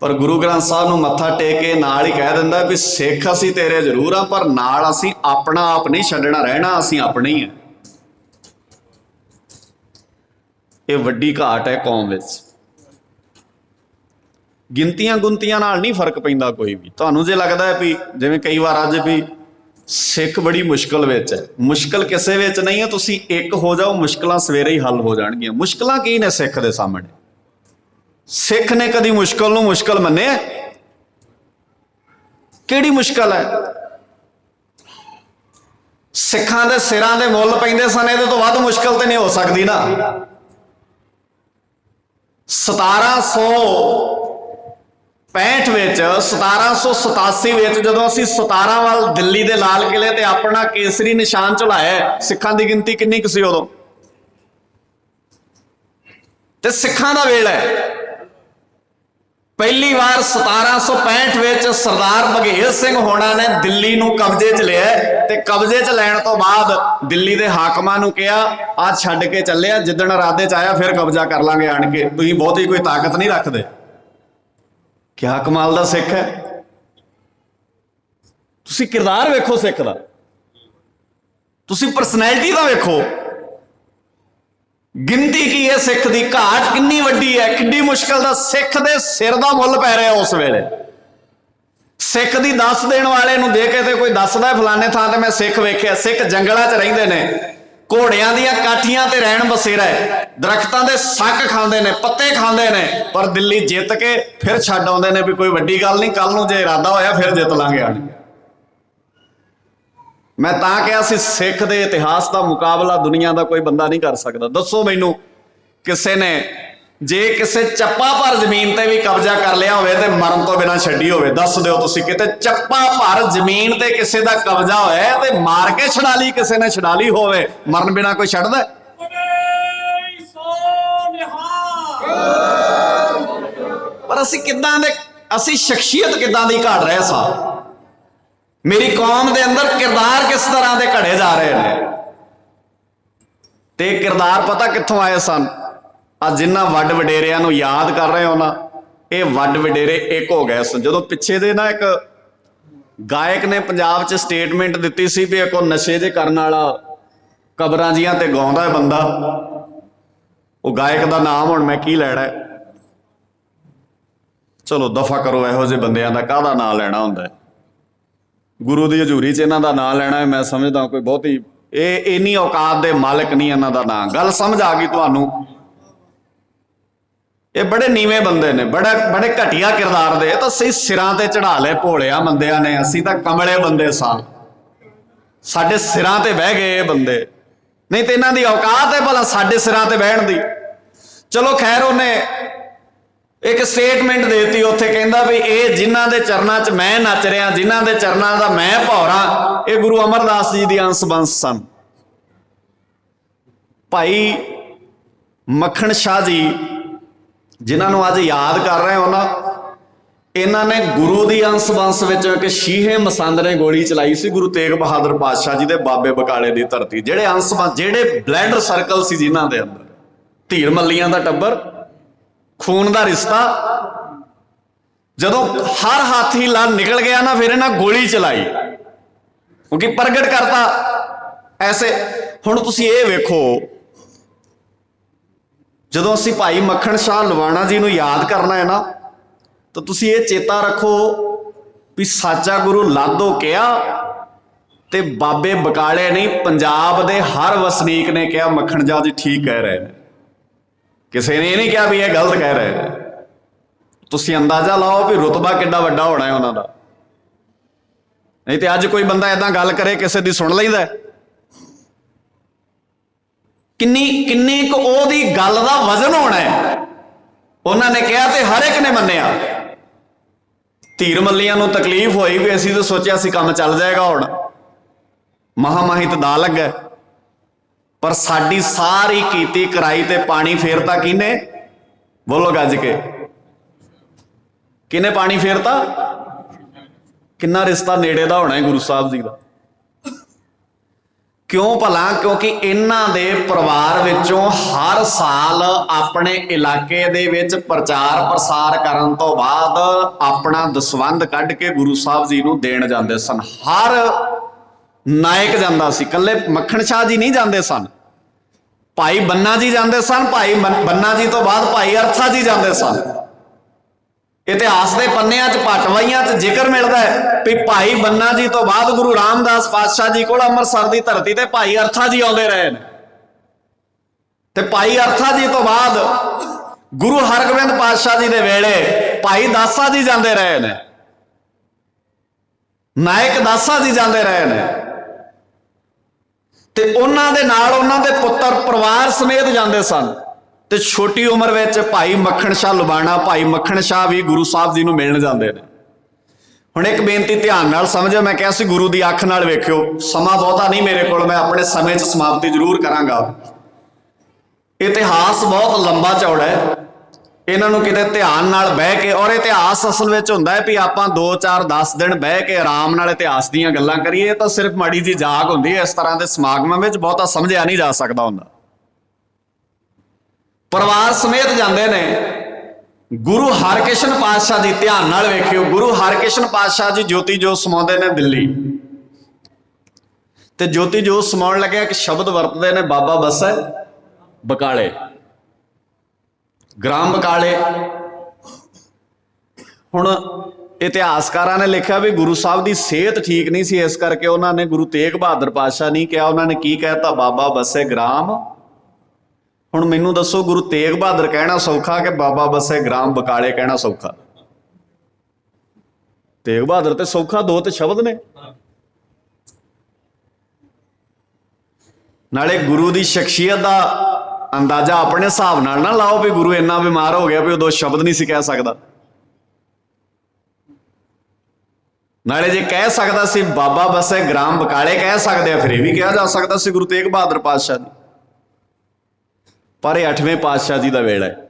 ਪਰ ਗੁਰੂ ਗ੍ਰੰਥ ਸਾਹਿਬ ਨੂੰ ਮੱਥਾ ਟੇਕ ਕੇ ਨਾਲ ਹੀ ਕਹਿ ਦਿੰਦਾ ਵੀ ਸਿੱਖ ਅਸੀਂ ਤੇਰੇ ਜ਼ਰੂਰ ਆ, ਪਰ ਨਾਲ ਅਸੀਂ ਆਪਣਾ ਆਪ ਨਹੀਂ ਛੱਡਣਾ, ਰਹਿਣਾ ਅਸੀਂ ਆਪਣੇ ਹੀ ਆ। ਇਹ ਵੱਡੀ ਘਾਟ ਹੈ ਕੌਮ ਵਿੱਚ। ਗਿਣਤੀਆਂ ਗੁੰਤੀਆਂ ਨਾਲ ਨਹੀਂ ਫਰਕ ਪੈਂਦਾ ਕੋਈ ਵੀ। ਤੁਹਾਨੂੰ ਜੇ ਲੱਗਦਾ ਹੈ ਵੀ ਜਿਵੇਂ ਕਈ ਵਾਰ ਅੱਜ ਵੀ ਸਿੱਖ ਬੜੀ ਮੁਸ਼ਕਲ ਵਿੱਚ ਹੈ, ਮੁਸ਼ਕਲ ਕਿਸੇ ਵਿੱਚ ਨਹੀਂ ਹੈ। ਤੁਸੀਂ ਇੱਕ ਹੋ ਜਾਓ, ਮੁਸ਼ਕਲਾਂ ਸਵੇਰੇ ਹੀ ਹੱਲ ਹੋ ਜਾਣਗੀਆਂ। ਮੁਸ਼ਕਲਾਂ ਕੀ ਨੇ ਸਿੱਖ ਦੇ ਸਾਹਮਣੇ? ਸਿੱਖ ਨੇ ਕਦੀ ਮੁਸ਼ਕਲ ਨੂੰ ਮੁਸ਼ਕਲ ਮੰਨਿਆ? ਕਿਹੜੀ ਮੁਸ਼ਕਲ ਹੈ? ਸਿੱਖਾਂ ਦੇ ਸਿਰਾਂ ਦੇ ਮੁੱਲ ਪੈਂਦੇ ਸਨ, ਇਹਦੇ ਤੋਂ ਵੱਧ ਮੁਸ਼ਕਲ ਤੇ ਨਹੀਂ ਹੋ ਸਕਦੀ ਨਾ। 1765 ਵਿੱਚ 1787 ਵਿੱਚ ਜਦੋਂ ਅਸੀਂ 17 ਵੱਲ ਦਿੱਲੀ ਦੇ ਲਾਲ ਕਿਲੇ ਤੇ ਆਪਣਾ ਕੇਸਰੀ ਨਿਸ਼ਾਨ ਝੁਲਾਇਆ, ਸਿੱਖਾਂ ਦੀ ਗਿਣਤੀ ਕਿੰਨੀ ਕੁ ਸੀ ਉਦੋਂ? ਤੇ ਸਿੱਖਾਂ ਦਾ ਵੇਲਾ ਹੈ। ਪਹਿਲੀ ਵਾਰ 1765 ਵਿੱਚ ਸਰਦਾਰ ਬਘੇਲ ਸਿੰਘ ਹੋਣਾ ਨੇ ਦਿੱਲੀ ਨੂੰ ਕਬਜ਼ੇ 'ਚ ਲਿਆ ਤੇ ਕਬਜ਼ੇ 'ਚ ਲੈਣ ਤੋਂ ਬਾਅਦ ਦਿੱਲੀ ਦੇ ਹਾਕਮਾਂ ਨੂੰ ਕਿਹਾ ਆ ਛੱਡ ਕੇ ਚੱਲਿਆ, ਜਿੱਦਣ ਇਰਾਦੇ 'ਚ ਆਇਆ ਫਿਰ ਕਬਜ਼ਾ ਕਰ ਲਾਂਗੇ ਆਣ ਕੇ, ਤੁਸੀਂ ਬਹੁਤੀ ਕੋਈ ਤਾਕਤ ਨਹੀਂ ਰੱਖਦੇ। ਕਿਆ ਕਮਾਲ ਦਾ ਸਿੱਖ ਹੈ। ਤੁਸੀਂ ਕਿਰਦਾਰ ਵੇਖੋ ਸਿੱਖ ਦਾ, ਤੁਸੀਂ ਪਰਸਨੈਲਿਟੀ ਦਾ ਵੇਖੋ। ਗਿਣਤੀ ਕੀ ਹੈ ਸਿੱਖ ਦੀ, ਘਾਟ ਕਿੰਨੀ ਵੱਡੀ ਹੈ, ਕਿੰਨੀ ਮੁਸ਼ਕਲ ਦਾ ਸਿੱਖ ਦੇ ਸਿਰ ਦਾ ਮੁੱਲ ਪੈ ਰਿਹਾ ਉਸ ਵੇਲੇ। ਸਿੱਖ ਦੀ ਦੱਸ ਦੇਣ ਵਾਲੇ ਨੂੰ ਦੇ ਕੇ ਤੇ ਕੋਈ ਦੱਸਦਾ ਫਲਾਣੇ ਥਾਂ ਤੇ ਮੈਂ ਸਿੱਖ ਵੇਖਿਆ। ਸਿੱਖ ਜੰਗਲਾਂ 'ਚ ਰਹਿੰਦੇ ਨੇ, ਘੋੜਿਆਂ ਦੀਆਂ ਕਾਠੀਆਂ ਤੇ ਰਹਿਣ ਬਸੇਰਾ ਹੈ, ਦਰਖਤਾਂ ਦੇ ਸੱਕ ਖਾਂਦੇ ਨੇ, ਪੱਤੇ ਖਾਂਦੇ ਨੇ, ਪਰ ਦਿੱਲੀ ਜਿੱਤ ਕੇ ਫਿਰ ਛੱਡ ਆਉਂਦੇ ਨੇ ਵੀ ਕੋਈ ਵੱਡੀ ਗੱਲ ਨਹੀਂ, ਕੱਲ ਨੂੰ ਜੇ ਇਰਾਦਾ ਹੋਇਆ ਫਿਰ ਜਿੱਤ ਲਾਂਗੇ ਆਣ। ਮੈਂ ਤਾਂ ਕਿਹਾ ਸੀ ਸਿੱਖ ਦੇ ਇਤਿਹਾਸ ਦਾ ਮੁਕਾਬਲਾ ਦੁਨੀਆ ਦਾ ਕੋਈ ਬੰਦਾ ਨਹੀਂ ਕਰ ਸਕਦਾ। ਦੱਸੋ ਮੈਨੂੰ ਕਿਸੇ ਨੇ ਜੇ ਕਿਸੇ ਚੱਪਾ ਭਰ ਜ਼ਮੀਨ ਤੇ ਵੀ ਕਬਜ਼ਾ ਕਰ ਲਿਆ ਹੋਵੇ ਤੇ ਮਰਨ ਤੋਂ ਬਿਨਾਂ ਛੱਡੀ ਹੋਵੇ, ਦੱਸ ਦਿਓ ਤੁਸੀਂ ਕਿਤੇ ਚੱਪਾ ਭਰ ਜ਼ਮੀਨ ਤੇ ਕਿਸੇ ਦਾ ਕਬਜ਼ਾ ਹੋਇਆ ਤੇ ਮਾਰ ਕੇ ਛਡਾ ਲਈ ਕਿਸੇ ਨੇ, ਛਡਾ ਲਈ ਹੋਵੇ, ਮਰਨ ਬਿਨਾਂ ਕੋਈ ਛੱਡਦਾ? ਪਰ ਅਸੀਂ ਕਿੱਦਾਂ ਦੇ, ਅਸੀਂ ਸ਼ਖਸੀਅਤ ਕਿੱਦਾਂ ਦੀ ਘੜ ਰਹੇ ਸਾਂ। ਮੇਰੀ ਕੌਮ ਦੇ ਅੰਦਰ ਕਿਰਦਾਰ ਕਿਸ ਤਰ੍ਹਾਂ ਦੇ ਘੜੇ ਜਾ ਰਹੇ ਨੇ, ਤੇ ਕਿਰਦਾਰ ਪਤਾ ਕਿੱਥੋਂ ਆਏ ਸਨ? ਆ ਜਿਨ੍ਹਾਂ ਵੱਡ ਵਡੇਰਿਆਂ ਨੂੰ ਯਾਦ ਕਰ ਰਹੇ ਹੋ ਨਾ, ਇਹ ਵੱਡ ਵਡੇਰੇ ਇੱਕ ਹੋ ਗਏ ਸਨ। ਜਦੋਂ ਪਿੱਛੇ ਦੇ ਨਾ ਇੱਕ ਗਾਇਕ ਨੇ ਪੰਜਾਬ 'ਚ ਸਟੇਟਮੈਂਟ ਦਿੱਤੀ ਸੀ ਵੀ ਇੱਕ ਉਹ ਨਸ਼ੇ ਜੇ ਕਰਨ ਵਾਲਾ ਕਬਰਾਂ ਜੀਆਂ ਤੇ ਗਾਉਂਦਾ ਹੈ ਬੰਦਾ, ਉਹ ਗਾਇਕ ਦਾ ਨਾਮ ਹੁਣ ਮੈਂ ਕੀ ਲੈਣਾ, ਚਲੋ ਦਫਾ ਕਰੋ। ਇਹੋ ਜਿਹੇ ਬੰਦਿਆਂ ਦਾ ਕਾਹਦਾ ਨਾਂ ਲੈਣਾ ਹੁੰਦਾ? ਗੁਰੂ ਦੀ ਹਜ਼ੂਰੀ 'ਚ ਇਹਨਾਂ ਦਾ ਨਾਂ ਲੈਣਾ ਮੈਂ ਸਮਝਦਾ ਕੋਈ ਬਹੁਤੀ, ਇਹ ਇੰਨੀ ਔਕਾਤ ਦੇ ਮਾਲਕ ਨਹੀਂ ਇਹਨਾਂ ਦਾ ਨਾਂ। ਗੱਲ ਸਮਝ ਆ ਗਈ ਤੁਹਾਨੂੰ? ਇਹ ਬੜੇ ਨੀਵੇਂ ਬੰਦੇ ਨੇ, ਬੜੇ ਘਟੀਆ ਕਿਰਦਾਰ ਦੇ। ਇਹ ਤਾਂ ਸਹੀ ਸਿਰਾਂ ਤੇ ਚੜਾ ਲਏ ਭੋਲਿਆ ਬੰਦਿਆਂ ਨੇ, ਅਸੀਂ ਤਾਂ ਕਮਲੇ ਬੰਦੇ ਸਾਂ, ਸਾਡੇ ਸਿਰਾਂ ਤੇ ਬਹਿ ਗਏ ਇਹ ਬੰਦੇ। ਨਹੀਂ ਤੇ ਇਹਨਾਂ ਦੀ ਔਕਾਤ ਹੈ ਭਲਾ ਸਾਡੇ ਸਿਰਾਂ ਤੇ ਬਹਿਣ ਦੀ। ਚਲੋ ਖੈਰ, ਉਹਨੇ ਇੱਕ ਸਟੇਟਮੈਂਟ ਦੇਤੀ ਉੱਥੇ, ਕਹਿੰਦਾ ਵੀ ਇਹ ਜਿਨ੍ਹਾਂ ਦੇ ਚਰਨਾਂ 'ਚ ਮੈਂ ਨੱਚ ਰਿਹਾ, ਜਿਨ੍ਹਾਂ ਦੇ ਚਰਨਾਂ ਦਾ ਮੈਂ ਭੌਰਾਂ, ਇਹ ਗੁਰੂ ਅਮਰਦਾਸ ਜੀ ਦੀ ਅੰਸ਼ ਬੰਸ ਸਨ। ਭਾਈ ਮੱਖਣ ਸ਼ਾਹ ਜੀ ਜਿਨ੍ਹਾਂ ਨੂੰ ਅੱਜ ਯਾਦ ਕਰ ਰਹੇ ਹੋ ਨਾ, ਇਹਨਾਂ ਨੇ ਗੁਰੂ ਦੀ ਅੰਸ ਬੰਸ ਵਿੱਚ ਇੱਕ ਸ਼ੀਹੇ ਮਸੰਦ ਨੇ ਗੋਲੀ ਚਲਾਈ ਸੀ ਗੁਰੂ ਤੇਗ ਬਹਾਦਰ ਪਾਤਸ਼ਾਹ ਜੀ ਦੇ ਬਾਬੇ ਬਕਾਲੇ ਦੀ ਧਰਤੀ। ਜਿਹੜੇ ਅੰਸ ਬੰਸ, ਜਿਹੜੇ ਬਲੱਡ ਸਰਕਲ ਸੀ ਜਿਨ੍ਹਾਂ ਦੇ ਅੰਦਰ, ਧੀਰ ਮੱਲੀਆਂ ਦਾ ਟੱਬਰ, ਖੂਨ ਦਾ ਰਿਸ਼ਤਾ, ਜਦੋਂ ਹਰ ਹਾਥੀ ਲਾ ਨਿਕਲ ਗਿਆ ਨਾ, ਫਿਰ ਇਹਨਾਂ ਗੋਲੀ ਚਲਾਈ, ਕਿਉਂਕਿ ਪ੍ਰਗਟ ਕਰਤਾ ਐਸੇ। ਹੁਣ ਤੁਸੀਂ ਇਹ ਵੇਖੋ, ਜਦੋਂ ਅਸੀਂ ਭਾਈ ਮੱਖਣ ਸ਼ਾਹ ਲਵਾਣਾ ਜੀ ਨੂੰ ਯਾਦ ਕਰਨਾ ਹੈ ਨਾ, ਤਾਂ ਤੁਸੀਂ ਇਹ ਚੇਤਾ ਰੱਖੋ ਵੀ ਸਾਚਾ ਗੁਰੂ ਲਾਧੋ ਕਿਹਾ ਤੇ ਬਾਬੇ ਬਕਾਲੇ ਨਹੀਂ, ਪੰਜਾਬ ਦੇ ਹਰ ਵਸਨੀਕ ਨੇ ਕਿਹਾ ਮੱਖਣ ਸ਼ਾਹ ਜੀ ਠੀਕ ਕਹਿ ਰਹੇ ਨੇ। ਕਿਸੇ ਨੇ ਇਹ ਨਹੀਂ ਕਿਹਾ ਵੀ ਇਹ ਗਲਤ ਕਹਿ ਰਹੇ ਨੇ। ਤੁਸੀਂ ਅੰਦਾਜ਼ਾ ਲਾਓ ਵੀ ਰੁਤਬਾ ਕਿੱਡਾ ਵੱਡਾ ਹੋਣਾ ਹੈ ਉਹਨਾਂ ਦਾ। ਨਹੀਂ ਤੇ ਅੱਜ ਕੋਈ ਬੰਦਾ ਏਦਾਂ ਗੱਲ ਕਰੇ ਕਿਸੇ ਦੀ ਸੁਣ ਲੈਂਦਾ। ਕਿੰਨੀ ਕੁ ਉਹਦੀ ਗੱਲ ਦਾ ਵਜ਼ਨ ਹੋਣਾ ਹੈ। ਉਹਨਾਂ ਨੇ ਕਿਹਾ ਤੇ ਹਰ ਇੱਕ ਨੇ ਮੰਨਿਆ। ਧੀਰ ਮੱਲੀਆਂ ਨੂੰ ਤਕਲੀਫ ਹੋਈ ਵੀ ਅਸੀਂ ਤਾਂ ਸੋਚਿਆ ਸੀ ਕੰਮ ਚੱਲ ਜਾਏਗਾ, ਹੁਣ ਮਹਾਮਾਹੀ ਤੇ ਦਾ ਲੱਗਾ, ਪਰ ਸਾਡੀ ਸਾਰੀ ਕੀਤੀ ਕਰਾਈ ਤੇ ਪਾਣੀ ਫੇਰਤਾ ਕਿਹਨੇ? ਬੋਲੋ ਗੱਜ ਕੇ, ਕਿਹਨੇ ਪਾਣੀ ਫੇਰਤਾ? ਕਿੰਨਾ ਰਿਸ਼ਤਾ ਨੇੜੇ ਦਾ ਹੋਣਾ ਹੈ ਗੁਰੂ ਸਾਹਿਬ ਜੀ ਦਾ। ਕਿਉਂ ਭਲਾ? ਕਿਉਂਕਿ ਇਹਨਾਂ ਦੇ ਪਰਿਵਾਰ ਵਿੱਚੋਂ ਹਰ ਸਾਲ ਆਪਣੇ ਇਲਾਕੇ ਦੇ ਵਿੱਚ ਪ੍ਰਚਾਰ ਪ੍ਰਸਾਰ ਕਰਨ ਤੋਂ ਬਾਅਦ ਆਪਣਾ ਦਸਵੰਧ ਕੱਢ ਕੇ ਗੁਰੂ ਸਾਹਿਬ ਜੀ ਨੂੰ ਦੇਣ ਜਾਂਦੇ ਸਨ। ਹਰ ਨਾਇਕ ਜਾਂਦਾ ਸੀ, ਇਕੱਲੇ ਮੱਖਣ ਸ਼ਾਹ ਜੀ ਨਹੀਂ ਜਾਂਦੇ ਸਨ। ਭਾਈ ਬੰਨਾ ਜੀ ਜਾਂਦੇ ਸਨ, ਭਾਈ ਬੰਨਾ ਜੀ ਤੋਂ ਬਾਅਦ ਭਾਈ ਅਰਥਾ ਜੀ ਜਾਂਦੇ ਸਨ। ਇਤਿਹਾਸ ਦੇ ਪੰਨਿਆਂ 'ਚ ਪਟਵਾਈਆਂ 'ਚ ਜ਼ਿਕਰ ਮਿਲਦਾ ਹੈ ਵੀ ਭਾਈ ਬੰਨਾ ਜੀ ਤੋਂ ਬਾਅਦ ਗੁਰੂ ਰਾਮਦਾਸ ਪਾਤਸ਼ਾਹ ਜੀ ਕੋਲ ਅੰਮ੍ਰਿਤਸਰ ਦੀ ਧਰਤੀ ਤੇ ਭਾਈ ਅਰਥਾ ਜੀ ਆਉਂਦੇ ਰਹੇ ਨੇ, ਤੇ ਭਾਈ ਅਰਥਾ ਜੀ ਤੋਂ ਬਾਅਦ ਗੁਰੂ ਹਰਗੋਬਿੰਦ ਪਾਤਸ਼ਾਹ ਜੀ ਦੇ ਵੇਲੇ ਭਾਈ ਦਾਸਾ ਜੀ ਜਾਂਦੇ ਰਹੇ ਨੇ, ਨਾਇਕ ਦਾਸਾ ਜੀ ਜਾਂਦੇ ਰਹੇ ਨੇ, ਤੇ ਉਹਨਾਂ ਦੇ ਨਾਲ ਉਹਨਾਂ ਦੇ ਪੁੱਤਰ ਪਰਿਵਾਰ ਸਮੇਤ ਜਾਂਦੇ ਸਨ। ਤੇ ਛੋਟੀ ਉਮਰ ਵਿੱਚ ਭਾਈ ਮੱਖਣ ਸ਼ਾਹ ਲੁਬਾਣਾ, ਭਾਈ ਮੱਖਣ ਸ਼ਾਹ ਵੀ ਗੁਰੂ ਸਾਹਿਬ ਜੀ ਨੂੰ ਮਿਲਣ ਜਾਂਦੇ ਨੇ। ਹੁਣ ਇੱਕ ਬੇਨਤੀ ਧਿਆਨ ਨਾਲ ਸਮਝੋ, ਮੈਂ ਕਿਹਾ ਸੀ ਗੁਰੂ ਦੀ ਅੱਖ ਨਾਲ ਵੇਖਿਓ। ਸਮਾਂ ਬਹੁਤਾ ਨਹੀਂ ਮੇਰੇ ਕੋਲ, ਮੈਂ ਆਪਣੇ ਸਮੇਂ 'ਚ ਸਮਾਪਤੀ ਜ਼ਰੂਰ ਕਰਾਂਗਾ। ਇਤਿਹਾਸ ਬਹੁਤ ਲੰਬਾ ਚੌੜਾ ਹੈ, ਇਹਨਾਂ ਨੂੰ ਕਿਤੇ ਧਿਆਨ ਨਾਲ ਬਹਿ ਕੇ, ਔਰ ਇਤਿਹਾਸ ਅਸਲ ਵਿੱਚ ਹੁੰਦਾ ਹੈ ਵੀ ਆਪਾਂ 2 4 10 ਦਿਨ ਬਹਿ ਕੇ ਆਰਾਮ ਨਾਲ ਇਤਿਹਾਸ ਦੀਆਂ ਗੱਲਾਂ ਕਰੀਏ ਤਾਂ ਸਿਰਫ ਮਾੜੀ ਜੀ ਜਾਗ ਹੁੰਦੀ ਹੈ। ਇਸ ਤਰ੍ਹਾਂ ਦੇ ਸਮਾਗਮਾਂ ਵਿੱਚ ਬਹੁਤਾ ਸਮਝਿਆ ਨਹੀਂ ਜਾ ਸਕਦਾ ਹੁੰਦਾ। ਪਰਿਵਾਰ ਸਮੇਤ ਜਾਂਦੇ ਨੇ। ਗੁਰੂ ਹਰਕ੍ਰਿਸ਼ਨ ਪਾਤਸ਼ਾਹ ਜੀ, ਧਿਆਨ ਨਾਲ ਵੇਖਿਓ, ਗੁਰੂ ਹਰਕ੍ਰਿਸ਼ਨ ਪਾਤਸ਼ਾਹ ਜੀ ਜੋਤੀ ਜੋਤ ਸਮਾਉਂਦੇ ਨੇ ਦਿੱਲੀ, ਤੇ ਜੋਤੀ ਜੋਤ ਸਮਾਉਣ ਲੱਗਿਆ ਇੱਕ ਸ਼ਬਦ ਵਰਤਦੇ ਨੇ, ਬਾਬਾ ਬਸੈ ਬਕਾਲੇ, ਗ੍ਰਾਮ ਬਕਾਲੇ। ਹੁਣ ਇਤਿਹਾਸਕਾਰਾਂ ਨੇ ਲਿਖਿਆ ਵੀ ਗੁਰੂ ਸਾਹਿਬ ਦੀ ਸਿਹਤ ਠੀਕ ਨਹੀਂ ਸੀ, ਇਸ ਕਰਕੇ ਉਹਨਾਂ ਨੇ ਗੁਰੂ ਤੇਗ ਬਹਾਦਰ ਪਾਤਸ਼ਾਹ ਨਹੀਂ ਕਿਹਾ, ਉਹਨਾਂ ਨੇ ਕੀ ਕਹਿਤਾ? ਬਾਬਾ ਬਸੈ ਗ੍ਰਾਮ। ਹੁਣ ਮੈਨੂੰ ਦੱਸੋ, ਗੁਰੂ ਤੇਗ ਬਹਾਦਰ ਕਹਿਣਾ ਸੌਖਾ ਕਿ ਬਾਬਾ ਬਸੈ ਗ੍ਰਾਮ ਬਕਾਲੇ ਕਹਿਣਾ ਸੌਖਾ? ਤੇਗ ਬਹਾਦਰ ਤੇ ਸੌਖਾ, ਦੋ ਤੇ ਸ਼ਬਦ ਨੇ। ਨਾਲੇ ਗੁਰੂ ਦੀ ਸ਼ਖਸੀਅਤ ਦਾ ਅੰਦਾਜ਼ਾ ਆਪਣੇ ਹਿਸਾਬ ਨਾਲ ਨਾ ਲਾਓ ਵੀ ਗੁਰੂ ਇੰਨਾ ਬਿਮਾਰ ਹੋ ਗਿਆ ਵੀ ਉਹ 2 ਸ਼ਬਦ ਨਹੀਂ ਸੀ ਕਹਿ ਸਕਦਾ। ਨਾਲੇ ਜੇ ਕਹਿ ਸਕਦਾ ਸੀ ਬਾਬਾ ਬਸੈ ਗ੍ਰਾਮ ਬਕਾਲੇ ਕਹਿ ਸਕਦੇ ਆ, ਫਿਰ ਇਹ ਵੀ ਕਿਹਾ ਜਾ ਸਕਦਾ ਸੀ ਗੁਰੂ ਤੇਗ ਬਹਾਦਰ ਪਾਤਸ਼ਾਹ ਜੀ। ਪਰ ਇਹ 8ਵੇਂ ਪਾਤਸ਼ਾਹ ਜੀ ਦਾ ਵੇਲਾ ਹੈ।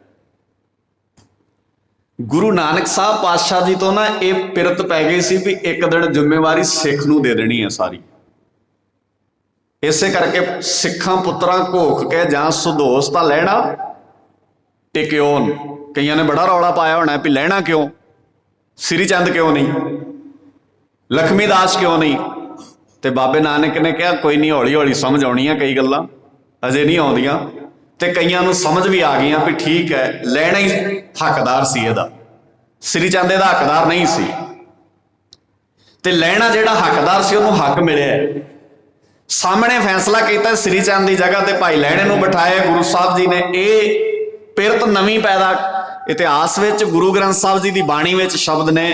ਗੁਰੂ ਨਾਨਕ ਸਾਹਿਬ ਪਾਤਸ਼ਾਹ ਜੀ ਤੋਂ ਨਾ ਇਹ ਪਿਰਤ ਪੈ ਗਈ ਸੀ ਵੀ ਇੱਕ ਦਿਨ ਜ਼ਿੰਮੇਵਾਰੀ ਸਿੱਖ ਨੂੰ ਦੇ ਦੇਣੀ ਹੈ ਸਾਰੀ। ਇਸੇ ਕਰਕੇ ਸਿੱਖਾਂ ਪੁੱਤਰਾਂ ਘੋਖ ਕੇ ਜਾਂ ਸੁਦੋਸ ਤਾਂ ਲੈਣਾ ਟਿਕਿਓਨ। ਕਈਆਂ ਨੇ ਬੜਾ ਰੌਲਾ ਪਾਇਆ ਹੋਣਾ ਵੀ ਲੈਣਾ ਕਿਉਂ, ਸ੍ਰੀ ਚੰਦ ਕਿਉਂ ਨਹੀਂ, ਲਖਮੀ ਦਾਸ ਕਿਉਂ ਨਹੀਂ? ਤੇ ਬਾਬੇ ਨਾਨਕ ਨੇ ਕਿਹਾ ਕੋਈ ਨਹੀਂ, ਹੌਲੀ ਹੌਲੀ ਸਮਝ ਆਉਣੀ ਆ, ਕਈ ਗੱਲਾਂ ਅਜੇ ਨਹੀਂ ਆਉਂਦੀਆਂ। ਤੇ ਕਈਆਂ ਨੂੰ ਸਮਝ ਵੀ ਆ ਗਈਆਂ ਵੀ ਠੀਕ ਹੈ, ਲੈਣਾ ਹੀ ਹੱਕਦਾਰ ਸੀ ਇਹਦਾ, ਸ੍ਰੀ ਚੰਦ ਇਹਦਾ ਹੱਕਦਾਰ ਨਹੀਂ ਸੀ, ਤੇ ਲੈਣਾ ਜਿਹੜਾ ਹੱਕਦਾਰ ਸੀ ਉਹਨੂੰ ਹੱਕ ਮਿਲਿਆ। ਸਾਹਮਣੇ ਫੈਸਲਾ ਕੀਤਾ, ਸ੍ਰੀ ਚੰਦ ਦੀ ਜਗ੍ਹਾ ਤੇ ਭਾਈ ਲਹਿਣੇ ਨੂੰ ਬਿਠਾਇਆ ਗੁਰੂ ਸਾਹਿਬ ਜੀ ਨੇ। ਇਹ ਪਿਰਤ ਨਵੀਂ ਪੈਦਾ। ਇਤਿਹਾਸ ਵਿੱਚ ਗੁਰੂ ਗ੍ਰੰਥ ਸਾਹਿਬ ਜੀ ਦੀ ਬਾਣੀ ਵਿੱਚ ਸ਼ਬਦ ਨੇ,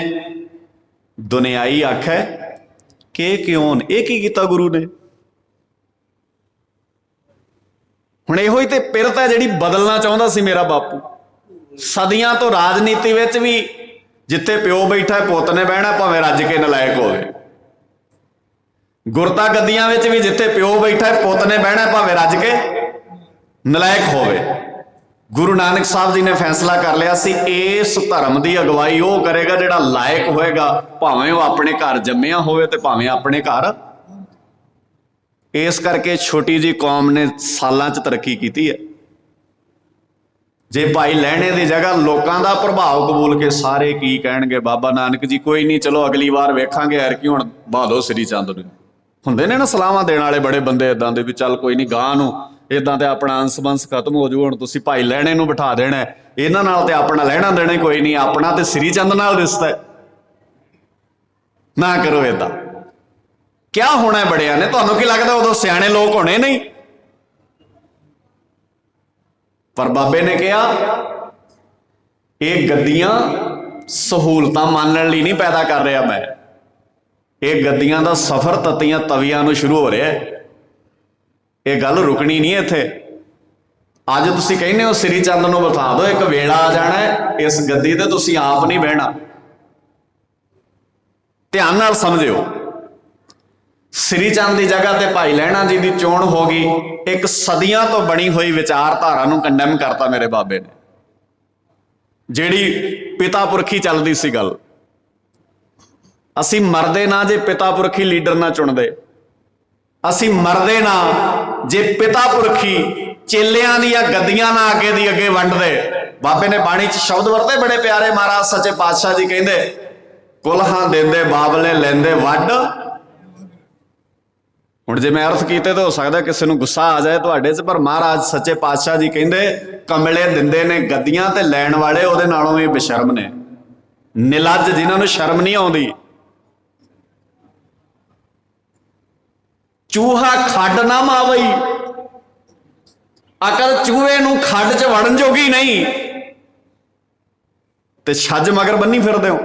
ਦੁਨਿਆਈ ਆਖੈ ਕਿ ਕਿਉਂ। ਇਹ ਕੀ ਕੀਤਾ ਗੁਰੂ ਨੇ? ਹੁਣ ਇਹੋ ਹੀ ਤੇ ਪਿਰਤ ਹੈ ਜਿਹੜੀ ਬਦਲਣਾ ਚਾਹੁੰਦਾ ਸੀ ਮੇਰਾ ਬਾਪੂ। ਸਦੀਆਂ ਤੋਂ ਰਾਜਨੀਤੀ ਵਿੱਚ ਵੀ ਜਿੱਥੇ ਪਿਓ ਬੈਠਾ ਪੁੱਤ ਨੇ ਬਹਿਣਾ, ਭਾਵੇਂ ਰੱਜ ਕੇ ਨਲਾਇਕ ਹੋਵੇ। ਗੁਰਤਾ ਗੱਦੀਆਂ ਵਿੱਚ ਵੀ ਜਿੱਥੇ ਪਿਓ ਬੈਠਾ ਪੁੱਤ ਨੇ ਬਹਿਣਾ, ਭਾਵੇਂ ਰੱਜ ਕੇ ਨਲਾਇਕ ਹੋਵੇ। गुरु नानक साहब जी ने फैसला कर लिया सी इस धर्म की अगवाई वो करेगा जिहड़ा लायक होएगा, भावें वो अपने घर जम्मिया होवे ते भावें अपने घर। इस करके छोटी जी कौम ने सालां च तरक्की की है। जे भाई लहणे की जगह लोगों का प्रभाव कबूल के सारे की कहणगे बाबा नानक जी कोई नहीं चलो अगली बार वेखांगे यार कि हुण बहादो श्री चंद ने हुंदे ने ना सलाहां देण वाले बड़े बंदे इदां दे भी चल कोई नहीं गां नूं इदां ते अपना अंस बंस खत्म हो जू, हुण तुसीं भाई लहणे नूं बिठा देना है, इन्हां नाल ते अपना लहणा देना कोई नहीं, अपना ते श्री चंद नाल रिश्ता है। ना करो इदां। क्या होना है बड़िया ने, तुहानूं की लगदा उदों सियाणे लोग होने नहीं? पर बाबे ने कहा ये गद्दियां सहूलतां मानण लई नहीं पैदा कर रहा मैं, ये गद्दियां दा सफर तत्तियां तवियां नूं शुरू हो रहा है। ये गल रुकनी नहीं इत्थे। अज तुसीं कहने हो श्री चंद नूं बिठा दो, एक वेला आ जाना है इस गद्दी ते तुसीं आप नहीं बहना। ध्यान नाल समझियो, श्री चंद की जगह ते भाई लहणा जी की चोण हो गई, एक सदियां तो बनी हुई विचारधारा नूं कंडैम करता मेरे बाबे ने, जिहड़ी पिता पुरखी चलदी सी गल। असीं मरदे ना जे पिता पुरखी लीडर ना चुनदे, असीं मरदे ना जे पिता पुरखी चेलियां दी गद्दियां ना अगे दी अगे वंडदे। बाबे ने बाणी च शब्द वरते बड़े प्यारे, महाराज सच्चे पातशाह जी कहंदे कुल्हां देंदे बाबले लैंदे वड। हुण जे मैं अर्थ कीते तो हो सकदा किसी नूं गुस्सा आ जाए तुहाडे च, पर महाराज सच्चे पातशाह जी कहंदे कमले दिंदे ने गद्दियां ते लैण वाले उहदे नालों भी बेशर्म ने, निलज्ज जिन्हां नूं शर्म नहीं आउंदी। चूहा खड्ड ना मावई, अकल चूहे नूं खड्ड च वड़न जोगी नहीं ते छज मगर बन्नी फिरदे हो।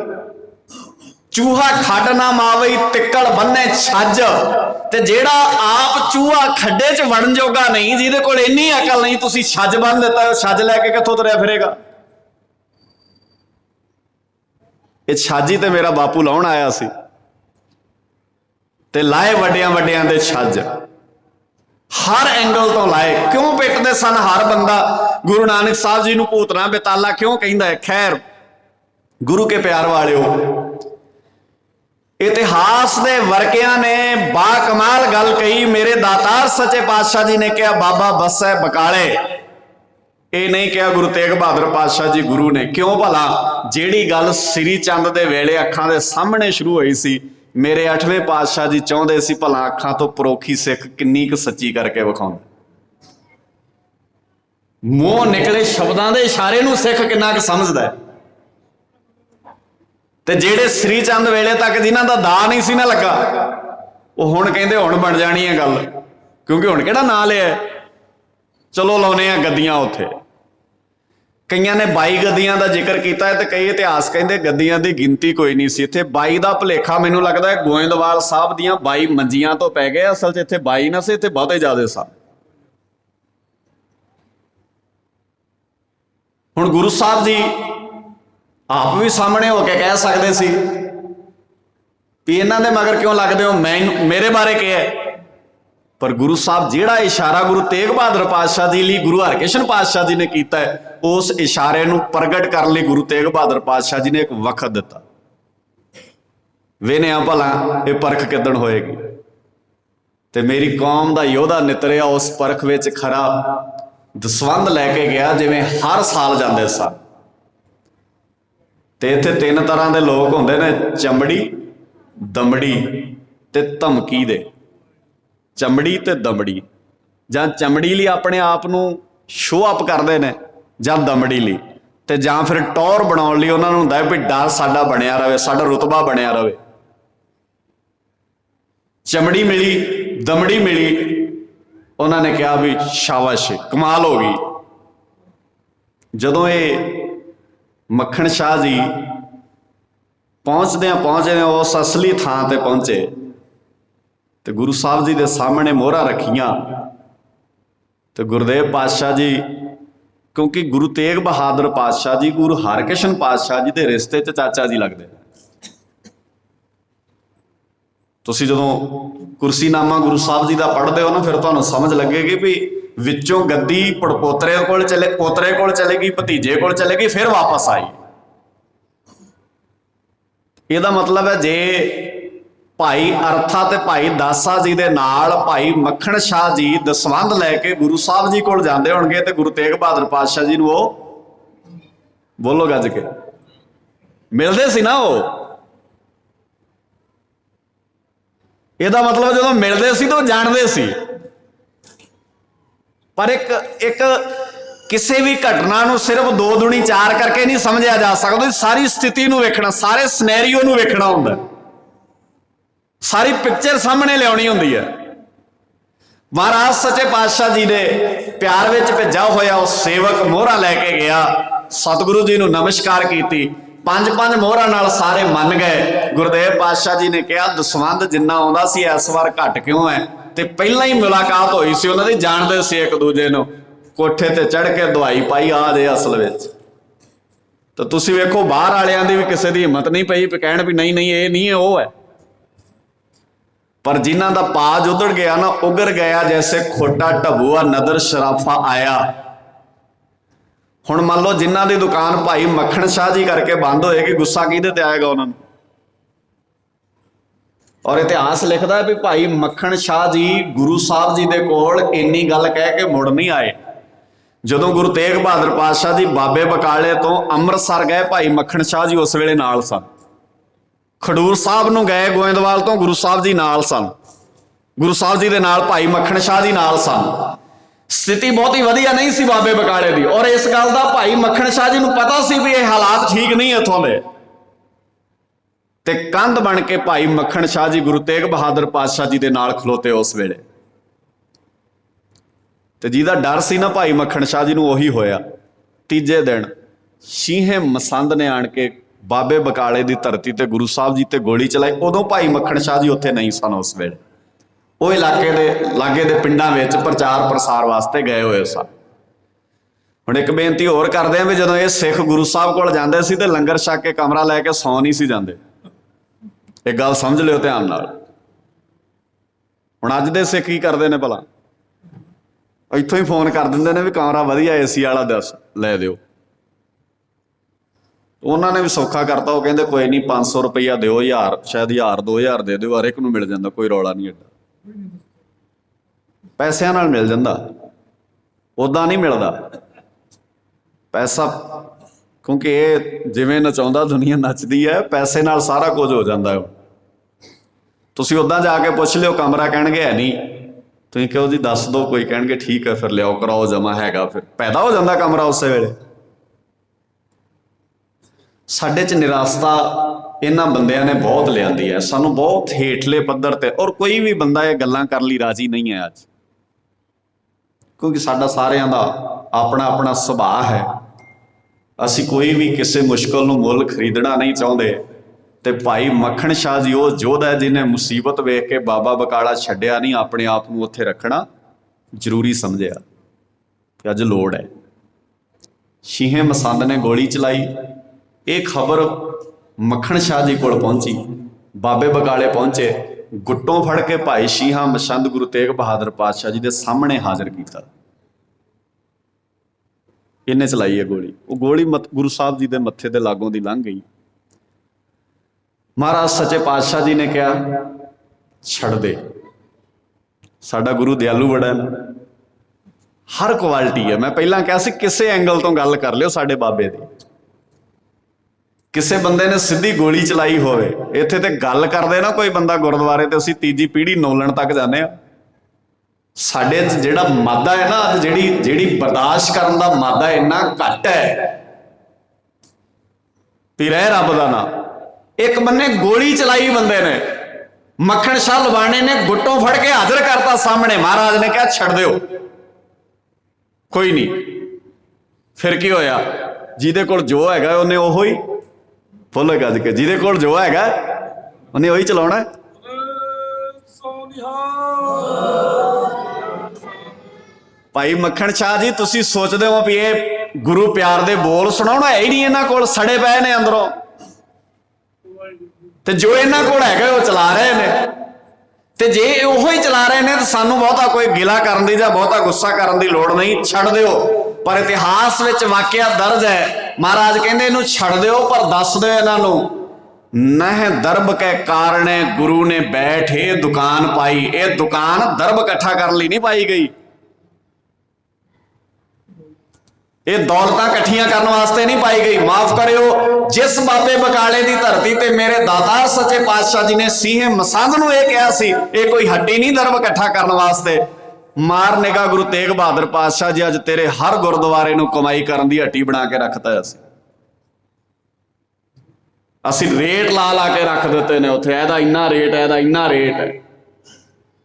चूहा खड्ड ना मावई तिक्कड़ बन्ने छज, ते जेड़ा आप चूहा खड्डे च वड़न जोगा नहीं, जिहदे कोल इन्नी अकल नहीं, तुसीं छज बन दिता, छज लैके कित्थों तुरिया फिरेगा? ये छाजी ते मेरा बापू लाउण आया सी ते लाए वड्डियां वड्डियां दे छज, हर एंगल तो लाए। क्यों पिटदे सन हर बंदा? गुरु नानक साहब जी नूं भूतना बेताला क्यों कहिंदा है? खैर गुरु के प्यार वालिओ, इतिहास दे वर्कियां ने बाकमाल गल कही। मेरे दातार सच्चे पातशाह जी ने कहा बाबा बस्सै बकाले, ये नहीं कहा गुरु तेग बहादुर पातशाह जी गुरु ने। क्यों भला? जिहड़ी गल श्री चंद दे वेले अखां दे सामने शुरू हुई सी, मेरे 8वें पातशाह जी चाहते सी भला अखां तो परोखी सिख किन्नी क सच्ची करके विखाउण। मूंह निकले शब्दां दे इशारे नूं सिख किन्ना क समझदा है। ते जेड़े श्री चंद वेले तक जिन्हां दा दा नहीं सी ना लगा, वो हुण कहंदे हुण बन जानी है गल, क्योंकि हुण किहड़ा नां लिया, चलो लाउने आ गद्दियां उत्थे। कईयां ने 22 गद्दियां दा जिक्र किया है, तो कई इतिहास कहते गद्दियां की गिनती कोई नहीं सी। इत्थे 22 का भुलेखा मैनूं लगदा है गोइंदवाल साहब दियां 22 मंजियां तो पै गए, असल च इत्थे 22 ना सी, इत्थे बहुते ज़्यादा सा। हुण गुरु साहब जी आप भी सामने होके कह सकते सी भी इन्हां दे मगर क्यों लगदे हो, मैं मेरे बारे क्या है? पर गुरु साहब जिहड़ा इशारा गुरु तेग बहादुर पातशाह जी लई गुरु हरकृष्ण पातशाह जी ने कीता है, उस इशारे नूं प्रगट करने लई गुरु तेग बहादुर पातशाह जी ने एक वक्त दिता। वेने भला ये परख किदण होएगी? ते मेरी कौम दा योधा नितरिया उस परख विच खरा दसवंध लैके गया, जिवें हर साल जांदे सन। ते इत्थे 3 तरह के लोग हुंदे ने, चमड़ी, दमड़ी ते धमकी दे। चमड़ी ते दमड़ी, जां चमड़ी लई अपने आप नूं शो अप करदे ने, जां दमड़ी लई, ते जां फिर टौर बनाउण लई उन्हां नूं हुंदा है भी डर साडा बणिया रहे, साडा रुतबा बणिया रहे। चमड़ी मिली, दमड़ी मिली, उन्होंने कहा भी शाबाश कमाल हो गई। जदों ये मक्खण शाह जी पहुँचदे उस असली थां ते पहुंचे, तो गुरु साहब जी के सामने मोहरा रखियां, तो गुरुदेव पातशाह जी, क्योंकि गुरु तेग बहादुर पातशाह जी गुरु हरकृष्ण पातशाह जी के रिश्ते च चाचा जी लगते। तुसीं जदों कुर्सीनामा गुरु साहब जी का पढ़ते हो ना, फिर तुहानूं समझ लगेगी भी ਵਿੱਚੋਂ ਗੱਦੀ ਪੜਪੋਤਰੇ ਕੋਲ ਚਲੇ, ਪੋਤਰੇ ਕੋਲ ਚਲੇਗੀ, ਭਤੀਜੇ ਕੋਲ ਚਲੇਗੀ, ਫਿਰ ਵਾਪਸ ਆਈ। ਇਹਦਾ ਮਤਲਬ ਹੈ ਜੇ ਭਾਈ ਅਰਥਾ ਤੇ ਭਾਈ ਦਾਸਾ ਜੀ ਦੇ ਨਾਲ ਭਾਈ ਮੱਖਣ ਸ਼ਾਹ ਜੀ ਦਸਵੰਧ ਲੈ ਕੇ ਗੁਰੂ ਸਾਹਿਬ ਜੀ ਕੋਲ ਜਾਂਦੇ ਹੋਣਗੇ ਤੇ ਗੁਰੂ ਤੇਗ ਬਹਾਦਰ ਪਾਤਸ਼ਾਹ ਜੀ ਨੂੰ ਉਹ, ਬੋਲੋ ਗੱਜ ਕੇ, ਮਿਲਦੇ ਸੀ ਨਾ ਉਹ। ਇਹਦਾ ਮਤਲਬ ਜਦੋਂ ਮਿਲਦੇ ਸੀ ਤਾਂ ਉਹ ਜਾਣਦੇ ਸੀ। ਪਰ ਇੱਕ ਕਿਸੇ ਵੀ ਘਟਨਾ ਨੂੰ ਸਿਰਫ 2 ਦੂਣੀ 4 ਕਰਕੇ ਨਹੀਂ ਸਮਝਿਆ ਜਾ ਸਕਦਾ। ਸਾਰੀ ਸਥਿਤੀ ਨੂੰ ਵੇਖਣਾ, ਸਾਰੇ ਸਿਨੈਰੀਓ ਨੂੰ ਵੇਖਣਾ ਹੁੰਦਾ, ਸਾਰੀ ਪਿਕਚਰ ਸਾਹਮਣੇ ਲਿਆਉਣੀ ਹੁੰਦੀ ਹੈ। ਮਹਾਰਾਜ ਸੱਚੇ ਪਾਤਸ਼ਾਹ ਜੀ ਦੇ ਪਿਆਰ ਵਿੱਚ ਭੇਜਾ ਹੋਇਆ ਉਹ ਸੇਵਕ ਮੋਹਰਾ ਲੈ ਕੇ ਗਿਆ, ਸਤਿਗੁਰੂ ਜੀ ਨੂੰ ਨਮਸਕਾਰ ਕੀਤੀ, 5 ਮੋਹਰਾਂ ਨਾਲ ਸਾਰੇ ਮੰਨ ਗਏ। ਗੁਰਦੇਵ ਪਾਤਸ਼ਾਹ ਜੀ ਨੇ ਕਿਹਾ ਦਸਵੰਧ ਜਿੰਨਾ ਆਉਂਦਾ ਸੀ ਇਸ ਵਾਰ ਘੱਟ ਕਿਉਂ ਹੈ? ਤੇ ਪਹਿਲਾਂ ਹੀ ਮੁਲਾਕਾਤ ਹੋਈ ਸੀ ਉਹਨਾਂ ਦੀ, ਜਾਣਦੇ ਸੀ ਇੱਕ ਦੂਜੇ ਨੂੰ। ਕੋਠੇ ਤੇ ਚੜ੍ਹ ਕੇ ਦਵਾਈ ਪਾਈ ਆ ਜੇ ਅਸਲ ਵਿੱਚ। ਤਾਂ ਤੁਸੀਂ ਵੇਖੋ ਬਾਹਰ ਵਾਲਿਆਂ ਦੀ ਵੀ ਕਿਸੇ ਦੀ ਹਿੰਮਤ ਨਹੀਂ ਪਈ ਕਹਿਣ ਵੀ ਨਹੀਂ ਨਹੀਂ ਇਹ ਨਹੀਂ ਹੈ, ਉਹ ਹੈ। ਪਰ ਜਿਨ੍ਹਾਂ ਦਾ ਪਾਜ ਉਧੜ ਗਿਆ ਨਾ, ਉਗਰ ਗਿਆ ਜੈਸੇ ਖੋਟਾ ਢਬੂਆ ਨਦਰ ਸ਼ਰਾਫਾ ਆਇਆ। ਹੁਣ ਮੰਨ ਲਓ ਜਿਨ੍ਹਾਂ ਦੀ ਦੁਕਾਨ ਭਾਈ ਮੱਖਣ ਸ਼ਾਹ ਜੀ ਕਰਕੇ ਬੰਦ ਹੋਏਗੀ, ਗੁੱਸਾ ਕਿਹਦੇ ਤੇ ਆਏਗਾ ਉਹਨਾਂ ਨੂੰ? ਔਰ ਇਤਿਹਾਸ ਲਿਖਦਾ ਵੀ ਭਾਈ ਮੱਖਣ ਸ਼ਾਹ ਜੀ ਗੁਰੂ ਸਾਹਿਬ ਜੀ ਦੇ ਕੋਲ ਇੰਨੀ ਗੱਲ ਕਹਿ ਕੇ ਮੁੜ ਨਹੀਂ ਆਏ। ਜਦੋਂ ਗੁਰੂ ਤੇਗ ਬਹਾਦਰ ਪਾਤਸ਼ਾਹ ਜੀ ਬਾਬੇ ਬਕਾਲੇ ਤੋਂ ਅੰਮ੍ਰਿਤਸਰ ਗਏ, ਭਾਈ ਮੱਖਣ ਸ਼ਾਹ ਜੀ ਉਸ ਵੇਲੇ ਨਾਲ ਸਨ। ਖਡੂਰ ਸਾਹਿਬ ਨੂੰ ਗਏ ਗੋਇੰਦਵਾਲ ਤੋਂ, ਗੁਰੂ ਸਾਹਿਬ ਜੀ ਨਾਲ ਸਨ। ਗੁਰੂ ਸਾਹਿਬ ਜੀ ਦੇ ਨਾਲ ਭਾਈ ਮੱਖਣ ਸ਼ਾਹ ਜੀ ਨਾਲ ਸਨ। ਸਥਿਤੀ ਬਹੁਤੀ ਵਧੀਆ ਨਹੀਂ ਸੀ ਬਾਬੇ ਬਕਾਲੇ ਦੀ, ਔਰ ਇਸ ਗੱਲ ਦਾ ਭਾਈ ਮੱਖਣ ਸ਼ਾਹ ਜੀ ਨੂੰ ਪਤਾ ਸੀ ਵੀ ਇਹ ਹਾਲਾਤ ਠੀਕ ਨਹੀਂ ਇੱਥੋਂ ਦੇ। ਤੇ ਕੰਧ ਬਣ ਕੇ ਭਾਈ ਮੱਖਣ ਸ਼ਾਹ ਜੀ ਗੁਰੂ ਤੇਗ ਬਹਾਦਰ ਪਾਤਸ਼ਾਹ ਜੀ ਦੇ ਨਾਲ ਖਲੋਤੇ ਉਸ ਵੇਲੇ। ਤੇ ਜਿਹਦਾ ਡਰ ਸੀ ਨਾ ਭਾਈ ਮੱਖਣ ਸ਼ਾਹ ਜੀ ਨੂੰ, ਉਹੀ ਹੋਇਆ। ਤੀਜੇ ਦਿਨ ਸ਼ੀਂਹੇ ਮਸੰਦ ਨੇ ਆਣ ਕੇ ਬਾਬੇ ਬਕਾਲੇ ਦੀ ਧਰਤੀ ਤੇ ਗੁਰੂ ਸਾਹਿਬ ਜੀ ਤੇ ਗੋਲੀ ਚਲਾਈ। ਉਦੋਂ ਭਾਈ ਮੱਖਣ ਸ਼ਾਹ ਜੀ ਉੱਥੇ ਨਹੀਂ ਸਨ ਉਸ ਵੇਲੇ, ਉਹ ਇਲਾਕੇ ਦੇ ਲਾਗੇ ਦੇ ਪਿੰਡਾਂ ਵਿੱਚ ਪ੍ਰਚਾਰ ਪ੍ਰਸਾਰ ਵਾਸਤੇ ਗਏ ਹੋਏ ਸਨ। ਹੁਣ ਇੱਕ ਬੇਨਤੀ ਹੋਰ ਕਰਦੇ ਆਂ ਵੀ ਜਦੋਂ ਇਹ ਸਿੱਖ ਗੁਰੂ ਸਾਹਿਬ ਕੋਲ ਜਾਂਦੇ ਸੀ ਤੇ ਲੰਗਰ ਛਕ ਕੇ ਕਮਰਾ ਲੈ ਕੇ ਸੌਂ ਨਹੀਂ ਸੀ ਜਾਂਦੇ। ਇਹ ਗੱਲ ਸਮਝ ਲਿਓ ਧਿਆਨ ਨਾਲ। ਹੁਣ ਅੱਜ ਦੇ ਸਿੱਖ ਕੀ ਕਰਦੇ ਨੇ ਭਲਾ? ਇੱਥੋਂ ਹੀ ਫੋਨ ਕਰ ਦਿੰਦੇ ਨੇ ਵੀ ਕਮਰਾ ਵਧੀਆ ਏਸੀ ਵਾਲਾ ਦੱਸ ਲੈ ਦਿਓ। ਉਹਨਾਂ ਨੇ ਵੀ ਸੌਖਾ ਕਰਤਾ, ਉਹ ਕਹਿੰਦੇ ਕੋਈ ਨਹੀਂ 500 ਰੁਪਈਆ ਦਿਓ, 1000 ਸ਼ਾਇਦ 1000 2000 ਦੇ ਦਿਓ, ਹਰ ਇੱਕ ਨੂੰ ਮਿਲ ਜਾਂਦਾ, ਕੋਈ ਰੌਲਾ ਨਹੀਂ ਐਡਾ। ਪੈਸਿਆਂ ਨਾਲ ਮਿਲ ਜਾਂਦਾ, ਉਦਾਂ ਨਹੀਂ ਮਿਲਦਾ ਪੈਸਾ, ਕਿਉਂਕਿ ਇਹ ਜਿਵੇਂ ਨਚਾਉਂਦਾ ਦੁਨੀਆ ਨੱਚਦੀ ਹੈ, ਪੈਸੇ ਨਾਲ ਸਾਰਾ ਕੁਝ ਹੋ ਜਾਂਦਾ ਹੈ। ਤੁਸੀਂ ਉਦਾਂ ਜਾ ਕੇ ਪੁੱਛ ਲਿਓ ਕਮਰਾ, ਕਹਿਣਗੇ ਹੈ ਨਹੀਂ, ਤੁਸੀਂ ਕਹੋ ਜੀ ਦੱਸ ਦਿਓ, ਕੋਈ ਕਹਿਣਗੇ ਠੀਕ ਹੈ ਫਿਰ ਲਿਆਓ ਕਰਾਓ ਜਮਾ, ਹੈਗਾ, ਫਿਰ ਪੈਦਾ ਹੋ ਜਾਂਦਾ ਕਮਰਾ ਉਸੇ ਵੇਲੇ। ਸਾਡੇ 'ਚ ਨਿਰਾਸ਼ਤਾ ਇਹਨਾਂ ਬੰਦਿਆਂ ਨੇ ਬਹੁਤ ਲਿਆਂਦੀ ਹੈ, ਸਾਨੂੰ ਬਹੁਤ ਹੇਠਲੇ ਪੱਧਰ ਤੇ। ਔਰ ਕੋਈ ਵੀ ਬੰਦਾ ਇਹ ਗੱਲਾਂ ਕਰਨ ਲਈ ਰਾਜੀ ਨਹੀਂ ਹੈ ਅੱਜ, ਕਿਉਂਕਿ ਸਾਡਾ ਸਾਰਿਆਂ ਦਾ ਆਪਣਾ ਆਪਣਾ ਸੁਭਾਅ ਹੈ। ਅਸੀਂ ਕੋਈ ਵੀ ਕਿਸੇ ਮੁਸ਼ਕਲ ਨੂੰ ਮੁੱਲ ਖਰੀਦਣਾ ਨਹੀਂ ਚਾਹੁੰਦੇ। ਤੇ ਭਾਈ ਮੱਖਣ ਸ਼ਾਹ ਜੀ ਉਹ ਯੋਧਾ ਜਿਹਨੇ ਮੁਸੀਬਤ ਵੇਖ ਕੇ ਬਾਬਾ ਬਕਾਲਾ ਛੱਡਿਆ ਨਹੀਂ, ਆਪਣੇ ਆਪ ਨੂੰ ਉੱਥੇ ਰੱਖਣਾ ਜ਼ਰੂਰੀ ਸਮਝਿਆ ਕਿ ਅੱਜ ਲੋੜ ਹੈ। ਸ਼ੀਂਹੇ ਮਸੰਦ ਨੇ ਗੋਲੀ ਚਲਾਈ, ਇਹ ਖਬਰ ਮੱਖਣ ਸ਼ਾਹ ਜੀ ਕੋਲ ਪਹੁੰਚੀ, ਬਾਬੇ ਬਕਾਲੇ ਪਹੁੰਚੇ, ਗੁੱਟੋਂ ਫੜ ਕੇ ਭਾਈ ਸ਼ੀਂਹਾ ਮਸੰਦ ਗੁਰੂ ਤੇਗ ਬਹਾਦਰ ਪਾਤਸ਼ਾਹ ਜੀ ਦੇ ਸਾਹਮਣੇ ਹਾਜ਼ਰ ਕੀਤਾ। ਇਹਨੇ ਚਲਾਈ ਹੈ ਗੋਲੀ, ਉਹ ਗੋਲੀ ਗੁਰੂ ਸਾਹਿਬ ਜੀ ਦੇ ਮੱਥੇ ਦੇ ਲਾਗੋਂ ਦੀ ਲੰਘ ਗਈ। ਮਹਾਰਾਜ ਸੱਚੇ ਪਾਤਸ਼ਾਹ ਜੀ ਨੇ ਕਿਹਾ ਛੱਡ ਦੇ, ਸਾਡਾ ਗੁਰੂ ਦਿਆਲੂ ਬੜਾ ਹੈ, ਹਰ ਕੁਆਲਿਟੀ ਹੈ। ਮੈਂ ਪਹਿਲਾਂ ਕਿਹਾ ਸੀ ਕਿਸੇ ਐਂਗਲ ਤੋਂ ਗੱਲ ਕਰ ਲਿਓ ਸਾਡੇ ਬਾਬੇ ਦੀ। ਕਿਸੇ ਬੰਦੇ ਨੇ ਸਿੱਧੀ ਗੋਲੀ ਚਲਾਈ ਹੋਵੇ, ਇੱਥੇ ਤੇ ਗੱਲ ਕਰਦੇ ਨਾ ਕੋਈ ਬੰਦਾ ਗੁਰਦੁਆਰੇ ਤੇ ਅਸੀਂ ਤੀਜੀ ਪੀੜ੍ਹੀ ਨੋਲਣ ਤੱਕ ਜਾਂਦੇ ਆ। ਸਾਡੇ ਜਿਹੜਾ ਮਾਦਾ ਹੈ ਨਾ, ਜਿਹੜੀ ਬਰਦਾਸ਼ਤ ਕਰਨ ਦਾ ਮਾਦਾ ਇੰਨਾ ਘੱਟ ਹੈ ਵੀ ਰਹਿ ਰੱਬ ਦਾ ਨਾਂ। ਇੱਕ ਬੰਨੇ ਗੋਲੀ ਚਲਾਈ ਬੰਦੇ ਨੇ, ਮੱਖਣ ਸ਼ਾਹ ਲਵਾਣੇ ਨੇ ਗੁੱਟੋਂ ਫੜ ਕੇ ਹਾਜ਼ਰ ਕਰਤਾ ਸਾਹਮਣੇ। ਮਹਾਰਾਜ ਨੇ ਕਿਹਾ ਛੱਡ ਦਿਓ, ਕੋਈ ਨਹੀਂ। ਫਿਰ ਕੀ ਹੋਇਆ? ਜਿਹਦੇ ਕੋਲ ਜੋ ਹੈਗਾ ਉਹਨੇ ਉਹੋ ਹੀ ਫੁੱਲ ਗੱਜ ਕੇ, ਜਿਹਦੇ ਕੋਲ ਜੋ ਹੈਗਾ ਉਹਨੇ ਉਹੀ ਚਲਾਉਣਾ। ਭਾਈ ਮੱਖਣ ਸ਼ਾਹ ਜੀ ਤੁਸੀਂ ਸੋਚਦੇ ਹੋ ਵੀ ਇਹ ਗੁਰੂ ਪਿਆਰ ਦੇ ਬੋਲ ਸੁਣਾਉਣਾ ਹੈ ਹੀ ਨਹੀਂ ਇਹਨਾਂ ਕੋਲ, ਸੜੇ ਪਏ ਨੇ ਅੰਦਰੋਂ। ਤੇ ਜੋ ਇਹਨਾਂ ਕੋਲ ਹੈਗਾ ਉਹ ਚਲਾ ਰਹੇ ਨੇ। ਤੇ ਜੇ ਉਹੋ ਹੀ ਚਲਾ ਰਹੇ ਨੇ ਤਾਂ ਸਾਨੂੰ ਬਹੁਤਾ ਕੋਈ ਗਿਲਾ ਕਰਨ ਦੀ ਜਾਂ ਬਹੁਤਾ ਗੁੱਸਾ ਕਰਨ ਦੀ ਲੋੜ ਨਹੀਂ, ਛੱਡ ਦਿਓ। ਪਰ ਇਤਿਹਾਸ ਵਿੱਚ ਵਾਕਿਆ ਦਰਜ ਹੈ, ਮਹਾਰਾਜ ਕਹਿੰਦੇ ਇਹਨੂੰ ਛੱਡ ਦਿਓ ਪਰ ਦੱਸ ਦਿਓ ਇਹਨਾਂ ਨੂੰ, ਨਹਿ ਦਰਬ ਕੇ ਕਾਰਣੇ ਗੁਰੂ ਨੇ ਬੈਠ ਇਹ ਦੁਕਾਨ ਪਾਈ। ਇਹ ਦੁਕਾਨ ਦਰਬ ਇਕੱਠਾ ਕਰਨ ਲਈ ਨਹੀਂ ਪਾਈ ਗਈ, ਇਹ ਦੌਲਤਾਂ ਇਕੱਠੀਆਂ ਕਰਨ ਵਾਸਤੇ ਨਹੀਂ ਪਾਈ ਗਈ। ਮਾਫ ਕਰਿਓ, ਜਿਸ ਬਾਬੇ ਬਕਾਲੇ ਦੀ ਧਰਤੀ ਤੇ ਮੇਰੇ ਦਾਤਾਰ ਸੱਚੇ ਪਾਤਸ਼ਾਹ ਜੀ ਨੇ ਸੀਹੇ ਮਸੰਦ ਨੂੰ ਇਹ ਕਿਹਾ ਸੀ, ਇਹ ਕੋਈ ਹੱਟੀ ਨਹੀਂ ਦਰਬ ਇਕੱਠਾ ਕਰਨ ਵਾਸਤੇ। ਮਾਰ ਨਿਗਾ ਗੁਰੂ ਤੇਗ ਬਹਾਦਰ ਪਾਤਸ਼ਾਹ ਜੀ, ਅੱਜ ਤੇਰੇ ਹਰ ਗੁਰਦੁਆਰੇ ਨੂੰ ਕਮਾਈ ਕਰਨ ਦੀ ਹੱਟੀ ਬਣਾ ਕੇ ਰੱਖਤਾ। ਅਸੀਂ ਰੇਟ ਲਾ ਲਾ ਕੇ ਰੱਖ ਦਿੱਤੇ ਨੇ ਉੱਥੇ, ਇਹਦਾ ਇੰਨਾ ਰੇਟ ਹੈ, ਇਹਦਾ ਇੰਨਾ ਰੇਟ ਹੈ।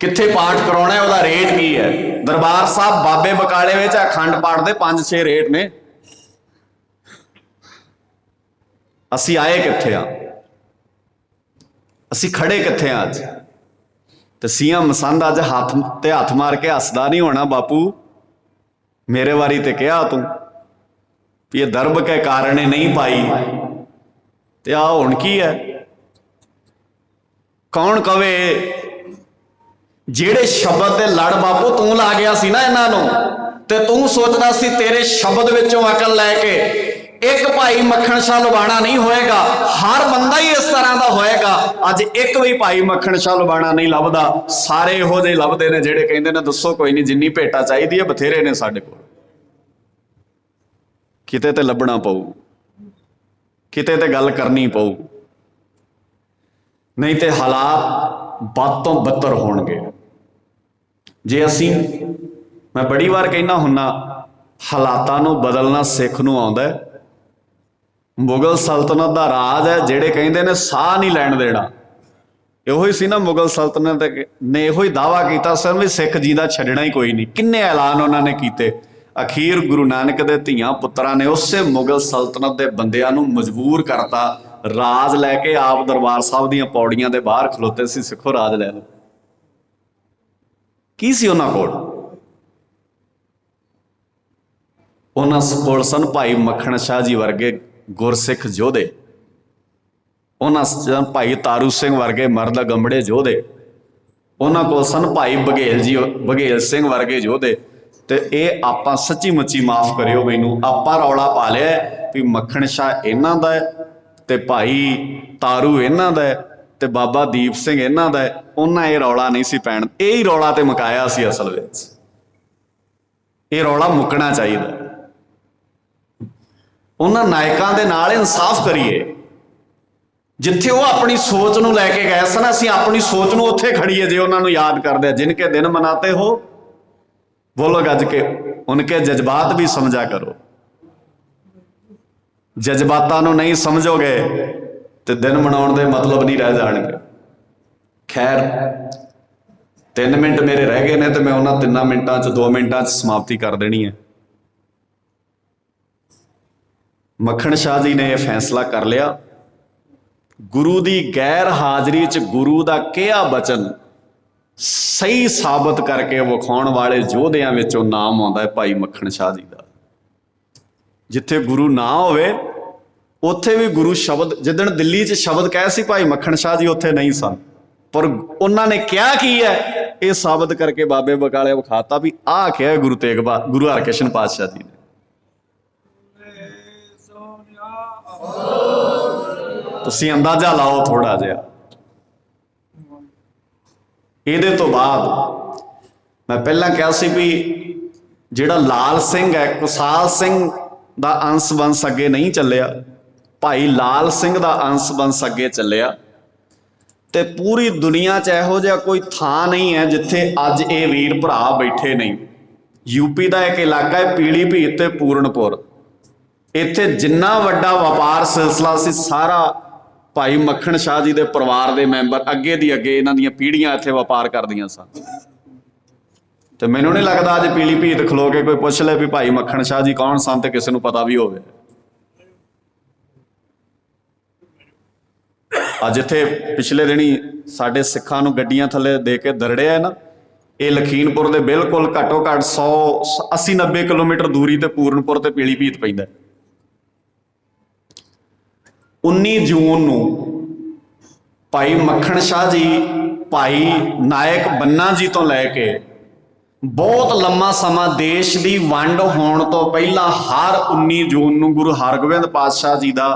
ਕਿੱਥੇ ਪਾਠ ਕਰਾਉਣਾ ਉਹਦਾ ਰੇਟ ਕੀ ਹੈ? ਦਰਬਾਰ ਸਾਹਿਬ ਬਾਬੇ ਬਕਾਲੇ ਵਿੱਚ ਅਖੰਡ ਪਾਠ ਦੇ 5-6 ਰੇਟ ਨੇ। ਅਸੀਂ ਆਏ ਕਿੱਥੇ ਆ? ਅਸੀਂ ਖੜੇ ਕਿੱਥੇ ਆ ਅੱਜ? ਤੇ ਸੀਐਮ ਮਸੰਦ ਅੱਜ ਹੱਥ ਤੇ ਹੱਥ ਮਾਰ ਕੇ ਹੱਸਦਾ ਨਹੀਂ ਹੋਣਾ, ਬਾਪੂ ਮੇਰੇ ਵਾਰੀ ਤੇ ਕਿਹਾ ਤੂੰ ਵੀ ਇਹ ਦਰਬ ਕੇ ਕਾਰਣੇ ਨਹੀਂ ਪਾਈ, ਤੇ ਆ ਹੁਣ ਕੀ ਹੈ? ਕੌਣ ਕਵੇ ਜਿਹੜੇ ਸ਼ਬਦ ਦੇ ਲੜ ਬਾਪੂ ਤੂੰ ਲਾ ਗਿਆ ਸੀ ਨਾ ਇਹਨਾਂ ਨੂੰ, ਤੇ ਤੂੰ ਸੋਚਦਾ ਸੀ ਤੇਰੇ ਸ਼ਬਦ ਵਿੱਚੋਂ ਅਕਲ ਲੈ ਕੇ ਇੱਕ ਭਾਈ ਮੱਖਣ ਸ਼ਾਹ ਲੁਬਾਣਾ ਨਹੀਂ ਹੋਏਗਾ, ਹਰ ਬੰਦਾ ਹੀ ਇਸ ਤਰ੍ਹਾਂ ਦਾ ਹੋਏਗਾ। ਅੱਜ ਇੱਕ ਵੀ ਭਾਈ ਮੱਖਣ ਸ਼ਾਹ ਲੁਬਾਣਾ ਨਹੀਂ ਲੱਭਦਾ, ਸਾਰੇ ਇਹੋ ਜਿਹੇ ਲੱਭਦੇ ਨੇ ਜਿਹੜੇ ਕਹਿੰਦੇ ਨੇ ਦੱਸੋ ਕੋਈ ਨਹੀਂ, ਜਿੰਨੀ ਭੇਟਾ ਚਾਹੀਦੀ ਹੈ ਬਥੇਰੇ ਨੇ ਸਾਡੇ ਕੋਲ। ਕਿਤੇ ਤੇ ਲੱਭਣਾ ਪਊ, ਕਿਤੇ ਤੇ ਗੱਲ ਕਰਨੀ ਪਊ, ਨਹੀਂ ਤੇ ਹਾਲਾਤ ਵੱਧ ਤੋਂ ਬੱਤਰ ਹੋਣਗੇ। ਜੇ ਅਸੀਂ, ਮੈਂ ਬੜੀ ਵਾਰ ਕਹਿੰਦਾ ਹੁੰਨਾ, ਹਾਲਾਤਾਂ ਨੂੰ ਬਦਲਣਾ ਸਿੱਖ ਨੂੰ ਆਉਂਦਾ ਹੈ। ਮੁਗਲ ਸਲਤਨਤ ਦਾ ਰਾਜ ਹੈ, ਜਿਹੜੇ ਕਹਿੰਦੇ ਨੇ ਸਾਹ ਨਹੀਂ ਲੈਣ ਦੇਣਾ, ਇਹੋ ਹੀ ਸੀ ਨਾ ਮੁਗਲ ਸਲਤਨਤ ਨੇ ਇਹੋ ਹੀ ਦਾਅਵਾ ਕੀਤਾ ਸਰ ਵੀ ਸਿੱਖ ਜੀ ਦਾ ਛੱਡਣਾ ਹੀ ਕੋਈ ਨਹੀਂ। ਕਿੰਨੇ ਐਲਾਨ ਉਹਨਾਂ ਨੇ ਕੀਤੇ, ਅਖੀਰ ਗੁਰੂ ਨਾਨਕ ਦੇ ਧੀਆਂ ਪੁੱਤਰਾਂ ਨੇ ਉਸੇ ਮੁਗਲ ਸਲਤਨਤ ਦੇ ਬੰਦਿਆਂ ਨੂੰ ਮਜਬੂਰ ਕਰਤਾ, ਰਾਜ ਲੈ ਕੇ ਆਪ ਦਰਬਾਰ ਸਾਹਿਬ ਦੀਆਂ ਪੌੜੀਆਂ ਦੇ ਬਾਹਰ ਖਲੋਤੇ ਸੀ, ਸਿੱਖੋ ਰਾਜ ਲੈ ਲਓ। ਕੀ ਸੀ ਉਹਨਾਂ ਕੋਲ? ਉਹਨਾਂ ਕੋਲ ਸਨ ਭਾਈ ਮੱਖਣ ਸ਼ਾਹ ਜੀ ਵਰਗੇ ਗੁਰਸਿੱਖ ਯੋਧੇ, ਉਹਨਾਂ ਸਨ ਭਾਈ ਤਾਰੂ ਸਿੰਘ ਵਰਗੇ ਮਰਦ ਗੰਬੜੇ ਯੋਧੇ, ਉਹਨਾਂ ਕੋਲ ਸਨ ਭਾਈ ਬਘੇਲ ਸਿੰਘ ਵਰਗੇ ਯੋਧੇ। ਤੇ ਇਹ ਆਪਾਂ ਸੱਚੀ ਮੁੱਚੀ ਮਾਫ ਕਰਿਓ ਮੈਨੂੰ, ਆਪਾਂ ਰੌਲਾ ਪਾ ਲਿਆ ਵੀ ਮੱਖਣ ਸ਼ਾਹ ਇਹਨਾਂ ਦਾ ਹੈ ਤੇ ਭਾਈ ਤਾਰੂ ਇਹਨਾਂ ਦਾ ਹੈ ਤੇ ਬਾਬਾ ਦੀਪ ਸਿੰਘ ਇਹਨਾਂ ਦਾ ਹੈ। ਉਹਨਾਂ ਇਹ ਰੌਲਾ ਨਹੀਂ ਸੀ ਪੈਣ, ਇਹ ਹੀ ਰੌਲਾ ਤੇ ਮੁਕਾਇਆ ਸੀ ਅਸਲ ਵਿੱਚ। ਇਹ ਰੌਲਾ ਮੁੱਕਣਾ ਚਾਹੀਦਾ। ਉਹਨਾਂ ਨਾਇਕਾਂ ਦੇ ਨਾਲ ਇਨਸਾਫ ਕਰੀਏ, ਜਿੱਥੇ ਉਹ ਆਪਣੀ ਸੋਚ ਨੂੰ ਲੈ ਕੇ ਗਏ ਸਨ, ਅਸੀਂ ਆਪਣੀ ਸੋਚ ਨੂੰ ਉੱਥੇ ਖੜੀਏ। ਜੇ ਉਹਨਾਂ ਨੂੰ ਯਾਦ ਕਰਦੇ ਆ, ਜਿਨਕੇ ਦਿਨ ਮਨਾਤੇ ਹੋ वो लोग आज के उनके जज्बात भी समझा करो। जज्बातां नूं नहीं समझोगे तो दिन मनाउण दे मतलब नहीं रह जाणगे। खैर 3 मिनट मेरे रह गए ने तो मैं उन्हां 3 मिनटां च 2 मिनटां च समाप्ति कर देनी है। मक्खण शाह जी ने यह फैसला कर लिया, गुरु की गैर हाजरी च गुरु का किहा बचन सही साबित करके विखाउण वाले योधियां विचों नाम आउंदा है भाई मक्खण शाह जी का। जिथे गुरु ना होवे उत्थे भी गुरु शब्द, जिदण दिल्ली च शब्द कहे सी भाई मक्खण शाह जी उत्थे नहीं सन, पर उन्होंने क्या की है ये साबित करके बाबे बकाले विखाता भी आ क्या गुरु हरकृष्ण पातशाह जी ने। तुसीं अंदाजा लाओ थोड़ा जिहा। ਇਹਦੇ ਤੋਂ ਬਾਅਦ ਮੈਂ ਪਹਿਲਾਂ ਕਿਹਾ ਸੀ ਵੀ ਜਿਹੜਾ ਲਾਲ ਸਿੰਘ ਹੈ, ਕੁਸਾਲ ਸਿੰਘ ਦਾ ਅੰਸ਼ ਬੰਸ ਅੱਗੇ ਨਹੀਂ ਚੱਲਿਆ, ਭਾਈ ਲਾਲ ਸਿੰਘ ਦਾ ਅੰਸ਼ ਬੰਸ ਅੱਗੇ ਚੱਲਿਆ। ਤੇ ਪੂਰੀ ਦੁਨੀਆ 'ਚ ਇਹੋ ਜਿਹਾ ਕੋਈ ਥਾਂ ਨਹੀਂ ਹੈ ਜਿੱਥੇ ਅੱਜ ਇਹ ਵੀਰ ਭਰਾ ਬੈਠੇ ਨਹੀਂ। ਯੂਪੀ ਦਾ ਇੱਕ ਇਲਾਕਾ ਹੈ ਪੀਲੀਭੀਤ ਤੇ ਪੂਰਨਪੁਰ, ਇੱਥੇ ਜਿੰਨਾ ਵੱਡਾ ਵਪਾਰ ਸਿਲਸਿਲਾ ਸੀ ਸਾਰਾ ਭਾਈ ਮੱਖਣ ਸ਼ਾਹ ਜੀ ਦੇ ਪਰਿਵਾਰ ਦੇ ਮੈਂਬਰ ਅੱਗੇ ਦੀ ਅੱਗੇ ਇਹਨਾਂ ਦੀਆਂ ਪੀੜ੍ਹੀਆਂ ਇੱਥੇ ਵਪਾਰ ਕਰਦੀਆਂ ਸਨ। ਤੇ ਮੈਨੂੰ ਨਹੀਂ ਲੱਗਦਾ ਅੱਜ ਪੀਲੀਭੀਤ ਖਲੋ ਕੇ ਕੋਈ ਪੁੱਛ ਲੈ ਵੀ ਭਾਈ ਮੱਖਣ ਸ਼ਾਹ ਜੀ ਕੌਣ ਸਨ ਤੇ ਕਿਸੇ ਨੂੰ ਪਤਾ ਵੀ ਹੋਵੇ। ਅੱਜ ਇੱਥੇ ਪਿਛਲੇ ਦਿਨੀ ਸਾਡੇ ਸਿੱਖਾਂ ਨੂੰ ਗੱਡੀਆਂ ਥੱਲੇ ਦੇ ਕੇ ਦਰੜਿਆ ਨਾ, ਇਹ ਲਖੀਮਪੁਰ ਦੇ ਬਿਲਕੁਲ ਘੱਟੋ ਘੱਟ 180-90 ਕਿਲੋਮੀਟਰ ਦੂਰੀ ਤੇ ਪੂਰਨਪੁਰ ਤੇ ਪੀਲੀਭੀਤ ਪੈਂਦਾ। 19 ਜੂਨ ਨੂੰ ਭਾਈ ਮੱਖਣ ਸ਼ਾਹ ਜੀ ਭਾਈ ਨਾਇਕ ਬੰਨਾ ਜੀ ਤੋਂ ਲੈ ਕੇ ਬਹੁਤ ਲੰਮਾ ਸਮਾਂ ਦੇਸ਼ ਦੀ ਵੰਡ ਹੋਣ ਤੋਂ ਪਹਿਲਾਂ ਹਰ 19 ਜੂਨ ਨੂੰ ਗੁਰੂ ਹਰਗੋਬਿੰਦ ਪਾਤਸ਼ਾਹ ਜੀ ਦਾ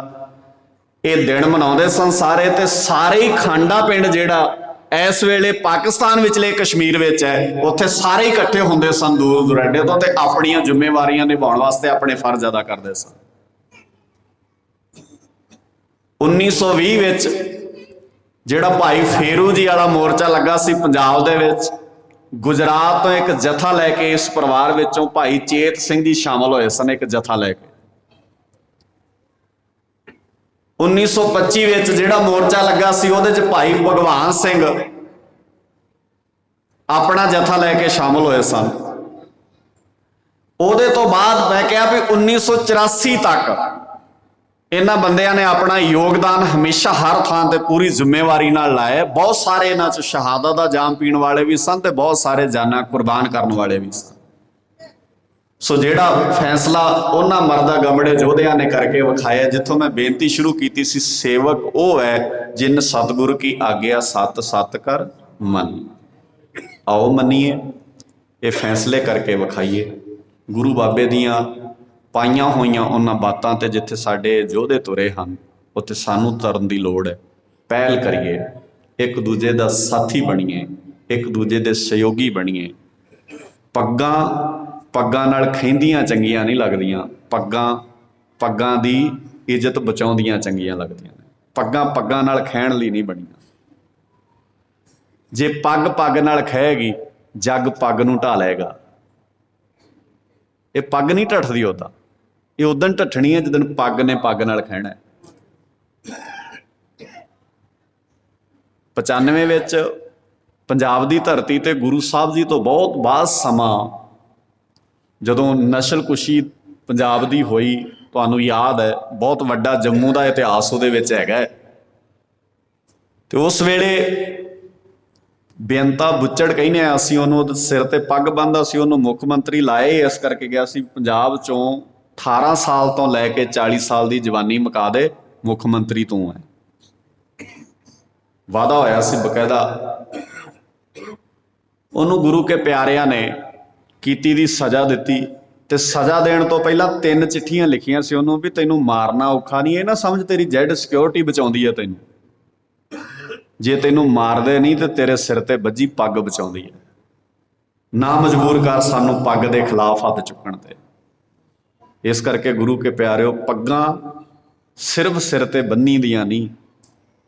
ਇਹ ਦਿਨ ਮਨਾਉਂਦੇ ਸਨ ਸਾਰੇ। ਤੇ ਸਾਰੇ ਹੀ ਖਾਂਡਾ ਪਿੰਡ ਜਿਹੜਾ ਇਸ ਵੇਲੇ ਪਾਕਿਸਤਾਨ ਵਿਚਲੇ ਕਸ਼ਮੀਰ ਵਿੱਚ ਹੈ, ਉੱਥੇ ਸਾਰੇ ਇਕੱਠੇ ਹੁੰਦੇ ਸਨ ਦੂਰ ਦੁਰਾਡੇ ਤੋਂ, ਤੇ ਆਪਣੀਆਂ ਜ਼ਿੰਮੇਵਾਰੀਆਂ ਨਿਭਾਉਣ ਵਾਸਤੇ ਆਪਣੇ ਫਰਜ਼ ਅਦਾ ਕਰਦੇ ਸਨ। 1920 ਵਿੱਚ ਜਿਹੜਾ ਭਾਈ ਫੇਰੂ ਜੀ ਵਾਲਾ ਮੋਰਚਾ ਲੱਗਾ ਸੀ ਪੰਜਾਬ ਦੇ ਵਿੱਚ, ਗੁਜਰਾਤ ਤੋਂ ਇੱਕ ਜਥਾ ਲੈ ਕੇ ਇਸ ਪਰਿਵਾਰ ਵਿੱਚੋਂ ਭਾਈ ਚੇਤ ਸਿੰਘ ਜੀ ਸ਼ਾਮਲ ਹੋਏ ਸਨ ਇੱਕ ਜਥਾ ਲੈ ਕੇ। 1925 ਵਿੱਚ ਜਿਹੜਾ ਮੋਰਚਾ ਲੱਗਾ ਸੀ ਉਹਦੇ 'ਚ ਭਾਈ ਭਗਵਾਨ ਸਿੰਘ ਆਪਣਾ ਜਥਾ ਲੈ ਕੇ ਸ਼ਾਮਲ ਹੋਏ ਸਨ। ਉਹਦੇ ਤੋਂ ਬਾਅਦ ਮੈਂ ਕਿਹਾ ਵੀ 1984 ਤੱਕ ਇਹਨਾਂ ਬੰਦਿਆਂ ਨੇ ਆਪਣਾ ਯੋਗਦਾਨ ਹਮੇਸ਼ਾ ਹਰ ਥਾਂ ਤੇ ਪੂਰੀ ਜ਼ਿੰਮੇਵਾਰੀ ਨਾਲ ਲਾਇਆ। ਬਹੁਤ ਸਾਰੇ ਇਹਨਾਂ 'ਚ ਸ਼ਹਾਦਤ ਦਾ ਜਾਮ ਪੀਣ ਵਾਲੇ ਵੀ ਸਨ ਤੇ ਬਹੁਤ ਸਾਰੇ ਜਾਨਾਂ ਕੁਰਬਾਨ ਕਰਨ ਵਾਲੇ ਵੀ ਸਨ। ਸੋ ਜਿਹੜਾ ਫੈਸਲਾ ਉਹਨਾਂ ਮਰਦਾ ਗਮੜੇ ਯੋਧਿਆਂ ਨੇ ਕਰਕੇ ਵਿਖਾਇਆ, ਜਿੱਥੋਂ ਮੈਂ ਬੇਨਤੀ ਸ਼ੁਰੂ ਕੀਤੀ ਸੀ, ਸੇਵਕ ਉਹ ਹੈ ਜਿਨ ਸਤਿਗੁਰ ਕੀ ਆਗਿਆ ਸਤ ਸਤ ਕਰ ਮੰਨ। ਆਓ ਮੰਨੀਏ, ਇਹ ਫੈਸਲੇ ਕਰਕੇ ਵਿਖਾਈਏ। ਗੁਰੂ ਬਾਬੇ ਦੀਆਂ ਪਾਈਆਂ ਹੋਈਆਂ ਉਹਨਾਂ ਬਾਤਾਂ ਤੇ ਜਿੱਥੇ ਸਾਡੇ ਯੋਧੇ ਤੁਰੇ ਹਨ ਉੱਥੇ ਸਾਨੂੰ ਤੁਰਨ ਦੀ ਲੋੜ ਹੈ। ਪਹਿਲ ਕਰੀਏ, ਇੱਕ ਦੂਜੇ ਦਾ ਸਾਥੀ ਬਣੀਏ, ਇੱਕ ਦੂਜੇ ਦੇ ਸਹਿਯੋਗੀ ਬਣੀਏ। ਪੱਗਾਂ ਨਾਲ ਖਹਿੰਦੀਆਂ ਚੰਗੀਆਂ ਨਹੀਂ ਲੱਗਦੀਆਂ, ਪੱਗਾਂ ਦੀ ਇੱਜ਼ਤ ਬਚਾਉਂਦੀਆਂ ਚੰਗੀਆਂ ਲੱਗਦੀਆਂ ਨੇ। ਪੱਗਾਂ ਨਾਲ ਖਹਿਣ ਲਈ ਨਹੀਂ ਬਣੀਆਂ। ਜੇ ਪੱਗ ਨਾਲ ਖਹਿਗੀ, ਜੱਗ ਪੱਗ ਨੂੰ ਢਾ ਲਏਗਾ। ਇਹ ਪੱਗ ਨਹੀਂ ਢੱਠਦੀ ਉਦਾਂ, ਇਹ ਉਦੋਂ ਢੱਠਣੀ ਹੈ ਜਦੋਂ ਪੱਗ ਨੇ ਪੱਗ ਨਾਲ ਖਹਿਣਾ ਹੈ। 95 ਵਿੱਚ ਪੰਜਾਬ ਦੀ ਧਰਤੀ ਤੇ ਗੁਰੂ ਸਾਹਿਬ ਜੀ ਤੋਂ ਬਹੁਤ ਬਾਅਦ ਸਮਾਂ ਜਦੋਂ ਨਸਲਕੁਸ਼ੀ ਪੰਜਾਬ ਦੀ ਹੋਈ, ਤੁਹਾਨੂੰ ਯਾਦ ਹੈ, ਬਹੁਤ ਵੱਡਾ ਜੰਮੂ ਦਾ ਇਤਿਹਾਸ ਉਹਦੇ ਵਿੱਚ ਹੈਗਾ। ਤੇ ਉਸ ਵੇਲੇ ਬੇਅੰਤਾ ਬੁੱਚੜ ਕਹਿੰਦੇ ਆ ਅਸੀਂ ਉਹਨੂੰ, ਉਹਦੇ ਸਿਰ ਤੇ ਪੱਗ ਬੰਨ੍ਹਦਾ ਸੀ, ਉਹਨੂੰ ਮੁੱਖ ਮੰਤਰੀ ਲਾਏ ਇਸ ਕਰਕੇ ਗਿਆ ਸੀ ਪੰਜਾਬ ਚੋਂ 18 ਸਾਲ ਤੋਂ ਲੈ ਕੇ 40 ਸਾਲ ਦੀ ਜਵਾਨੀ ਮੁਕਾ ਦੇ, ਮੁੱਖ ਮੰਤਰੀ ਤੂੰ ਹੈ। ਵਾਅਦਾ ਹੋਇਆ ਸੀ ਬਕਾਇਦਾ। ਉਹਨੂੰ ਗੁਰੂ ਕੇ ਪਿਆਰਿਆਂ ਨੇ ਕੀਤੀ ਦੀ ਸਜ਼ਾ ਦਿੱਤੀ ਤੇ ਸਜ਼ਾ ਦੇਣ ਤੋਂ ਪਹਿਲਾਂ 3 ਚਿੱਠੀਆਂ ਲਿਖੀਆਂ ਸੀ ਉਹਨੂੰ ਵੀ ਤੈਨੂੰ ਮਾਰਨਾ ਔਖਾ ਨਹੀਂ, ਇਹ ਨਾ ਸਮਝ ਤੇਰੀ ਜੈਡ ਸਿਕਿਉਰਿਟੀ ਬਚਾਉਂਦੀ ਹੈ ਤੈਨੂੰ। ਜੇ ਤੈਨੂੰ ਮਾਰਦੇ ਨਹੀਂ ਤੇ ਤੇਰੇ ਸਿਰ ਤੇ ਵੱਜੀ ਪੱਗ ਬਚਾਉਂਦੀ ਹੈ। ਨਾ ਮਜਬੂਰ ਕਰ ਸਾਨੂੰ ਪੱਗ ਦੇ ਖਿਲਾਫ ਹੱਥ ਚੁੱਕਣ ਤੇ। ਇਸ ਕਰਕੇ ਗੁਰੂ ਕੇ ਪਿਆਰਿਓ, ਪੱਗਾਂ ਸਿਰਫ ਸਿਰ ਤੇ ਬੰਨੀ ਦੀਆਂ ਨਹੀਂ,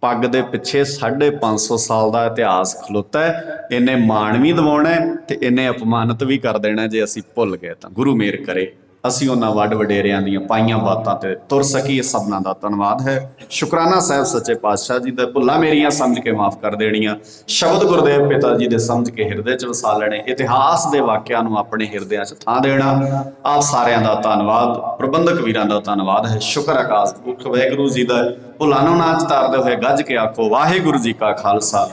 ਪੱਗ ਦੇ ਪਿੱਛੇ 550 ਸਾਲ ਦਾ ਇਤਿਹਾਸ ਖਲੋਤਾ ਹੈ। ਇਹਨੇ ਮਾਣ ਵੀ ਦਿਵਾਉਣਾ ਤੇ ਇਹਨੇ ਅਪਮਾਨਿਤ ਵੀ ਕਰ ਦੇਣਾ ਜੇ ਅਸੀਂ ਭੁੱਲ ਗਏ ਤਾਂ। ਗੁਰੂ ਮਿਹਰ ਕਰੇ ਅਸੀਂ ਉਹਨਾਂ ਵੱਡ ਵਡੇਰਿਆਂ ਦੀਆਂ ਪਾਈਆਂ ਬਾਤਾਂ ਤੇ ਤੁਰ ਸਕੀਏ। ਸਭਨਾਂ ਦਾ ਧੰਨਵਾਦ ਹੈ। ਸ਼ੁਕਰਾਨਾ ਸਾਹਿਬ ਸੱਚੇ ਪਾਤਸ਼ਾਹ ਜੀ ਦਾ। ਭੁੱਲਾਂ ਮੇਰੀਆਂ ਸਮਝ ਕੇ ਮਾਫ ਕਰ ਦੇਣੀਆਂ, ਸ਼ਬਦ ਗੁਰਦੇਵ ਪਿਤਾ ਜੀ ਦੇ ਸਮਝ ਕੇ ਹਿਰਦੇ 'ਚ ਵਸਾ ਲੈਣੇ, ਇਤਿਹਾਸ ਦੇ ਵਾਕਿਆਂ ਨੂੰ ਆਪਣੇ ਹਿਰਦਿਆਂ 'ਚ ਥਾਂ ਦੇਣਾ। ਆਪ ਸਾਰਿਆਂ ਦਾ ਧੰਨਵਾਦ, ਪ੍ਰਬੰਧਕ ਵੀਰਾਂ ਦਾ ਧੰਨਵਾਦ ਹੈ। ਸ਼ੁਕਰ ਆਕਾਸ਼ ਪੁਰਖ ਵਾਹਿਗੁਰੂ ਜੀ ਦਾ। ਭੁੱਲਾਂ ਨੂੰ ਨਾ ਚਤਾਰਦੇ ਹੋਏ ਗੱਜ ਕੇ ਆਖੋ ਵਾਹਿਗੁਰੂ ਜੀ ਕਾ ਖਾਲਸਾ,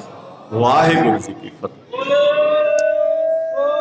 ਵਾਹਿਗੁਰੂ ਜੀ ਕੀ ਫਤਿਹ।